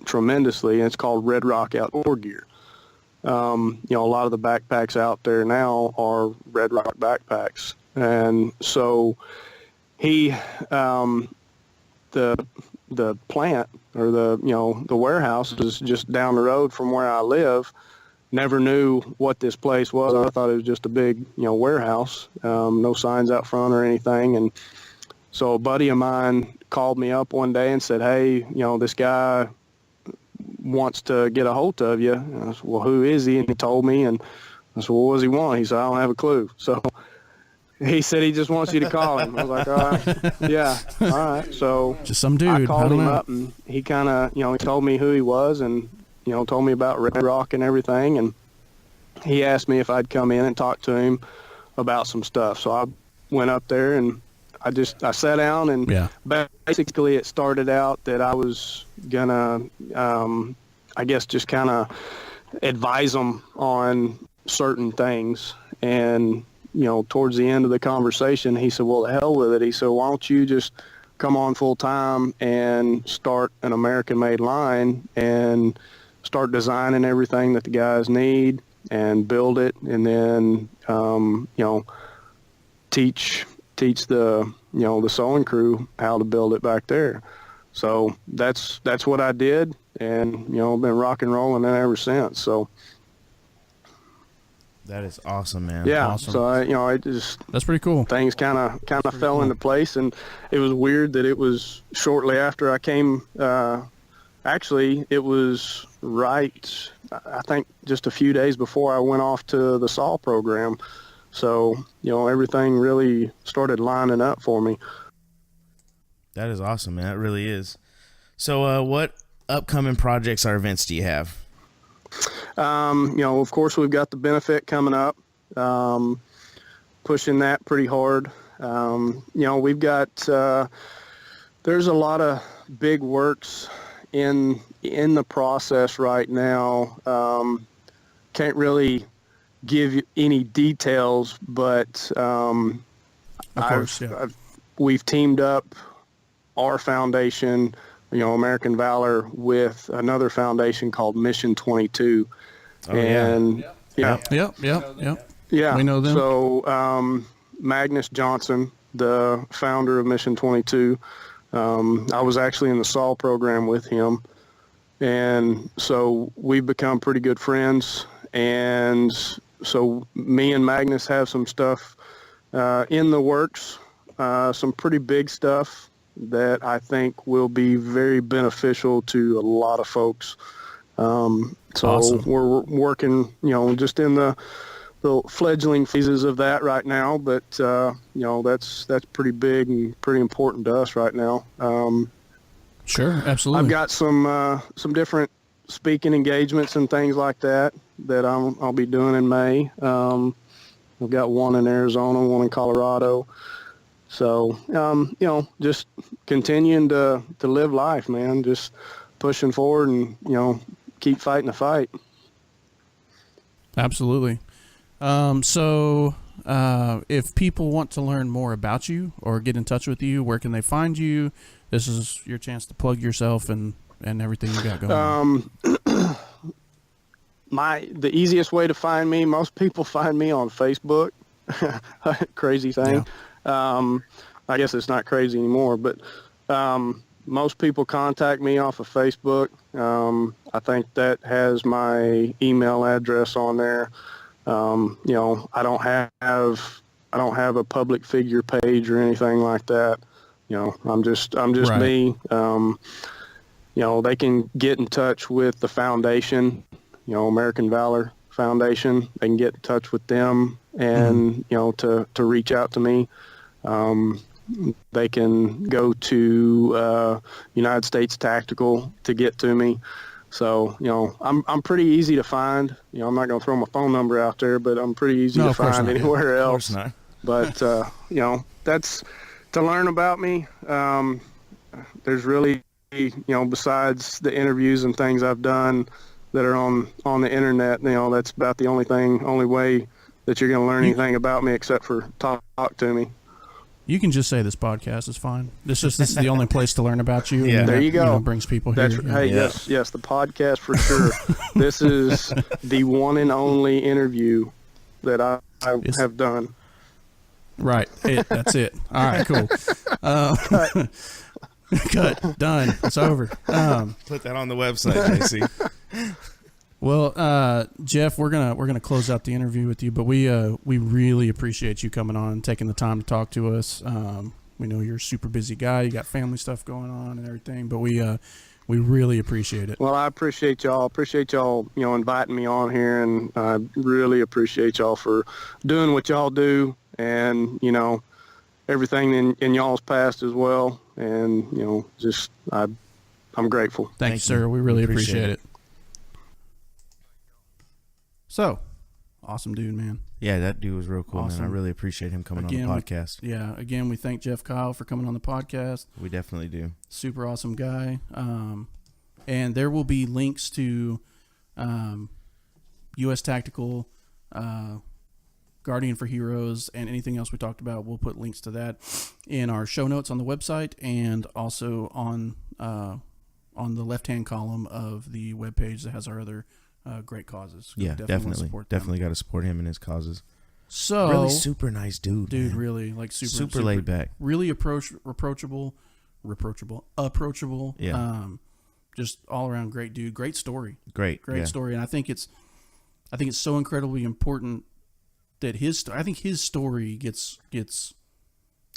tremendously. And it's called Red Rock Outdoor Gear. A lot of the backpacks out there now are Red Rock backpacks. And so he, the plant, or the warehouse, is just down the road from where I live. Never knew what this place was. I thought it was just a big, warehouse, no signs out front or anything. And so a buddy of mine called me up one day and said, "Hey, this guy wants to get a hold of you." And I said, "Well, who is he?" And he told me, and I said, "Well, what does he want?" He said, "I don't have a clue." So he said he just wants you to call him. I was like, "All right, yeah, all right." So Just some dude. I called don't him know. up, and he kind of, he told me who he was, and, told me about Red Rock and everything. And he asked me if I'd come in and talk to him about some stuff. So I went up there, and I sat down, and Yeah. basically it started out that I was gonna, I guess, just kind of advise them on certain things. And, towards the end of the conversation, he said, "Well, the hell with it." He said, "Why don't you just come on full time and start an American-made line and start designing everything that the guys need and build it, and then, teach the, the sewing crew how to build it back there." So that's what I did, and, I've been rock and rolling it ever since. So That is awesome, man. yeah, Awesome. so I just, That's pretty cool. things kind of fell into place. And it was weird that it was shortly after I came, actually it was right, I think just a few days before I went off to the SAW program. So, everything really started lining up for me. That is awesome, man. It really is. So, what upcoming projects or events do you have? Of course, we've got the benefit coming up, pushing that pretty hard. We've got, there's a lot of big works in the process right now. Can't really give you any details, but Of course, yeah. we've teamed up our foundation, American Valor, with another foundation called Mission 22. Yeah. Yeah. We know them. So Magnus Johnson, the founder of Mission 22, I was actually in the SAL program with him. And so we've become pretty good friends. And so me and Magnus have some stuff in the works, some pretty big stuff that I think will be very beneficial to a lot of folks. So Awesome. we're working, just in the fledgling phases of that right now, but that's pretty big and pretty important to us right now. Sure, absolutely. I've got some different speaking engagements and things like that I'll be doing in May. I've got one in Arizona, one in Colorado. So, just continuing to live life, man, just pushing forward and, keep fighting the fight. Absolutely. So if people want to learn more about you or get in touch with you, where can they find you? This is your chance to plug yourself and everything you got going on. The easiest way to find me, most people find me on Facebook. Crazy thing. Yeah. I guess it's not crazy anymore, but most people contact me off of Facebook. I think that has my email address on there. I don't have a public figure page or anything like that. I'm just Right. me. They can get in touch with the foundation, American Valor Foundation. They can get in touch with them and, to reach out to me. They can go to United States Tactical to get to me. So, I'm pretty easy to find. I'm not going to throw my phone number out there, but I'm pretty easy to of course find not. anywhere Of course else. not. But, that's to learn about me. There's really, besides the interviews and things I've done that are on the internet, that's about the only way that you're going to learn anything about me except for talk to me. You can just say this podcast is fine. This is the only place to learn about you. Yeah. And There you go. Brings people here. Hey, Yeah. yes, the podcast for sure. This is the one and only interview that I have done. Right. That's it. All right, cool. Cut. Done. It's over. Put that on the website, JC. Well, Jeff, we're gonna close out the interview with you, but we really appreciate you coming on and taking the time to talk to us. We know you're a super busy guy. You got family stuff going on and everything, but we really appreciate it. Well, I appreciate y'all. Inviting me on here, and I really appreciate y'all for doing what y'all do, and everything in y'all's past as well. And I'm grateful. Thank you, sir. We really appreciate it. So, awesome dude, man. Yeah, that dude was real cool, Awesome. man. I really appreciate him coming on the podcast. Again, we thank Jeff Kyle for coming on the podcast. We definitely do. Super awesome guy. And there will be links to U.S. Tactical, Guardian for Heroes, and anything else we talked about. We'll put links to that in our show notes on the website and also on the left-hand column of the webpage that has our other great causes. Yeah, definitely. Definitely got to support him and his causes. So Really super nice dude, man. really like super laid back. Really approachable. Yeah. Just all around great dude. Great story. Great Story. And I think it's so incredibly important that his story gets it gets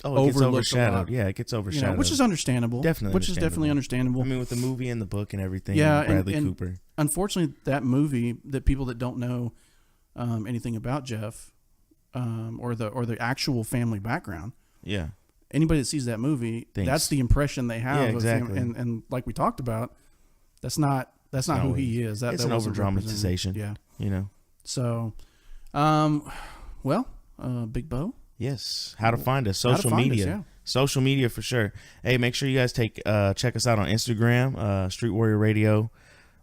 overlooked overshadowed. a lot. Yeah, it gets overshadowed. which is understandable. Definitely understandable. I mean, with the movie and the book and everything. Yeah, and Bradley and Cooper. Unfortunately, that movie, that people that don't know anything about Jeff or the actual family background, Yeah. anybody that sees that movie, Thinks. that's the impression they have Yeah, of exactly. him. And like we talked about, That's not who he is. It's an over dramatization. Yeah. You know. So, Big Bo. Yes. How to find us? Social find us, media. yeah. Social media for sure. Hey, make sure you guys check us out on Instagram, Street Warrior Radio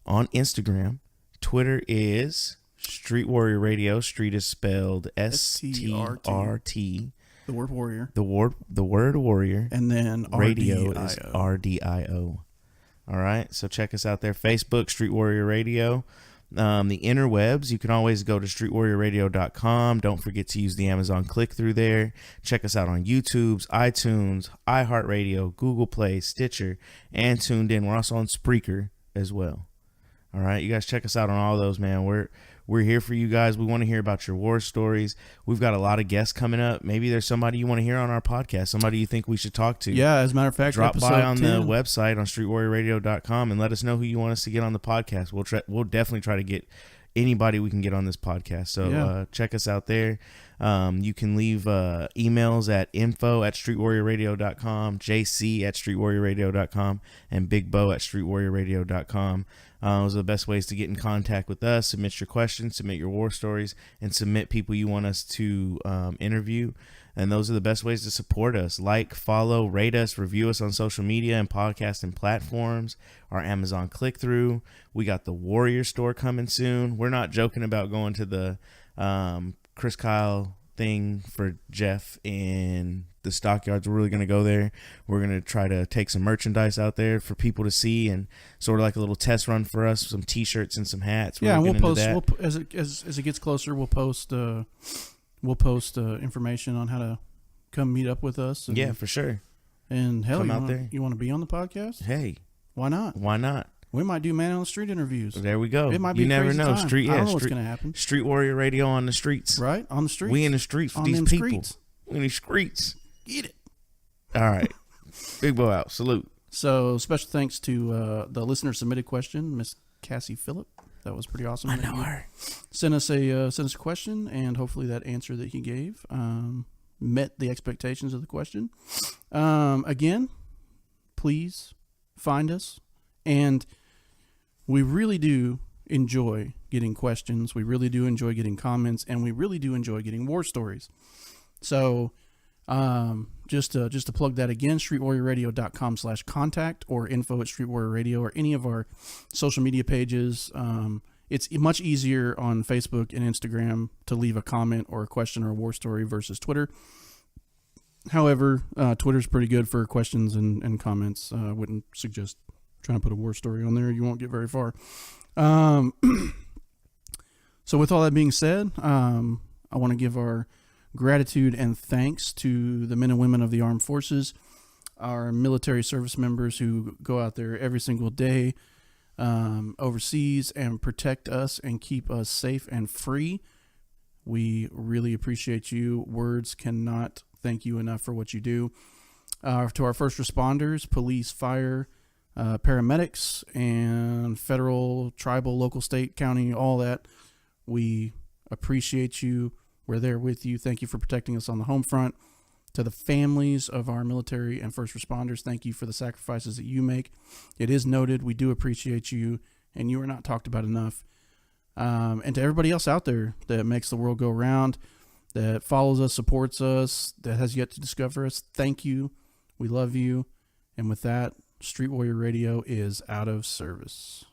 on Instagram. Twitter is Street Warrior Radio. Street is spelled STRT. The word warrior. The word warrior. And then radio RDIO. is RDIO. All right. So check us out there. Facebook, Street Warrior Radio. The interwebs, you can always go to streetwarriorradio.com. Don't forget to use the Amazon click-through there. Check us out on YouTube, iTunes, iHeartRadio, GooglePlay, Stitcher, and Tuned In. We're also on Spreaker as well. All right, you guys check us out on all those, man. We're here for you guys. We want to hear about your war stories. We've got a lot of guests coming up. Maybe there's somebody you want to hear on our podcast, somebody you think we should talk to. Yeah, as a matter of fact, drop by on 10. the website on streetwarriorradio.com and let us know who you want us to get on the podcast. We'll definitely try to get anybody we can get on this podcast. So check us out there. You can leave emails at info@streetwarriorradio.com, jc@streetwarriorradio.com, and bigbo@streetwarriorradio.com. Those are the best ways to get in contact with us. Submit your questions, submit your war stories, and submit people you want us to interview. And those are the best ways to support us. Like, follow, rate us, review us on social media and podcasting platforms. Our Amazon click-through. We got the Warrior store coming soon. We're not joking about going to the Chris Kyle thing for Jeff in the stockyards. We're really going to go there. We're going to try to take some merchandise out there for people to see, and sort of like a little test run for us, some t-shirts and some hats. Yeah, and we'll post as it gets closer. We'll post information on how to come meet up with us. Yeah, for sure. And hell, come out there. You want to be on the podcast? Hey, why not? Why not? We might do man on the street interviews. There we go. It might be you never crazy know. time. Street, I don't know what's going to happen. Street Warrior Radio on the streets. Right? On the streets. We in the streets with on these them people. Streets. We in the streets. Get it. All right. Big Bo out. Salute. So special thanks to the listener submitted question, Miss Cassie Phillip. That was pretty awesome. I know her. Send us a question, and hopefully that answer that he gave met the expectations of the question. Again, please find us, and we really do enjoy getting questions. We really do enjoy getting comments, and we really do enjoy getting war stories. So just to plug that again, streetwarriorradio.com/contact or info@streetwarriorradio or any of our social media pages. It's much easier on Facebook and Instagram to leave a comment or a question or a war story versus Twitter. However, Twitter's pretty good for questions and comments. I wouldn't suggest trying to put a war story on there. You won't get very far. So with all that being said, I want to give our gratitude and thanks to the men and women of the armed forces, our military service members who go out there every single day overseas and protect us and keep us safe and free. We really appreciate you. Words cannot thank you enough for what you do. To our first responders, police, fire, paramedics, and federal, tribal, local, state, county, all that, we appreciate you. We're there with you. Thank you for protecting us on the home front. To the families of our military and first responders, thank you for the sacrifices that you make. It is noted. We do appreciate you, and you are not talked about enough. And to everybody else out there that makes the world go round, that follows us, supports us, that has yet to discover us, thank you. We love you. And with that, Street Warrior Radio is out of service.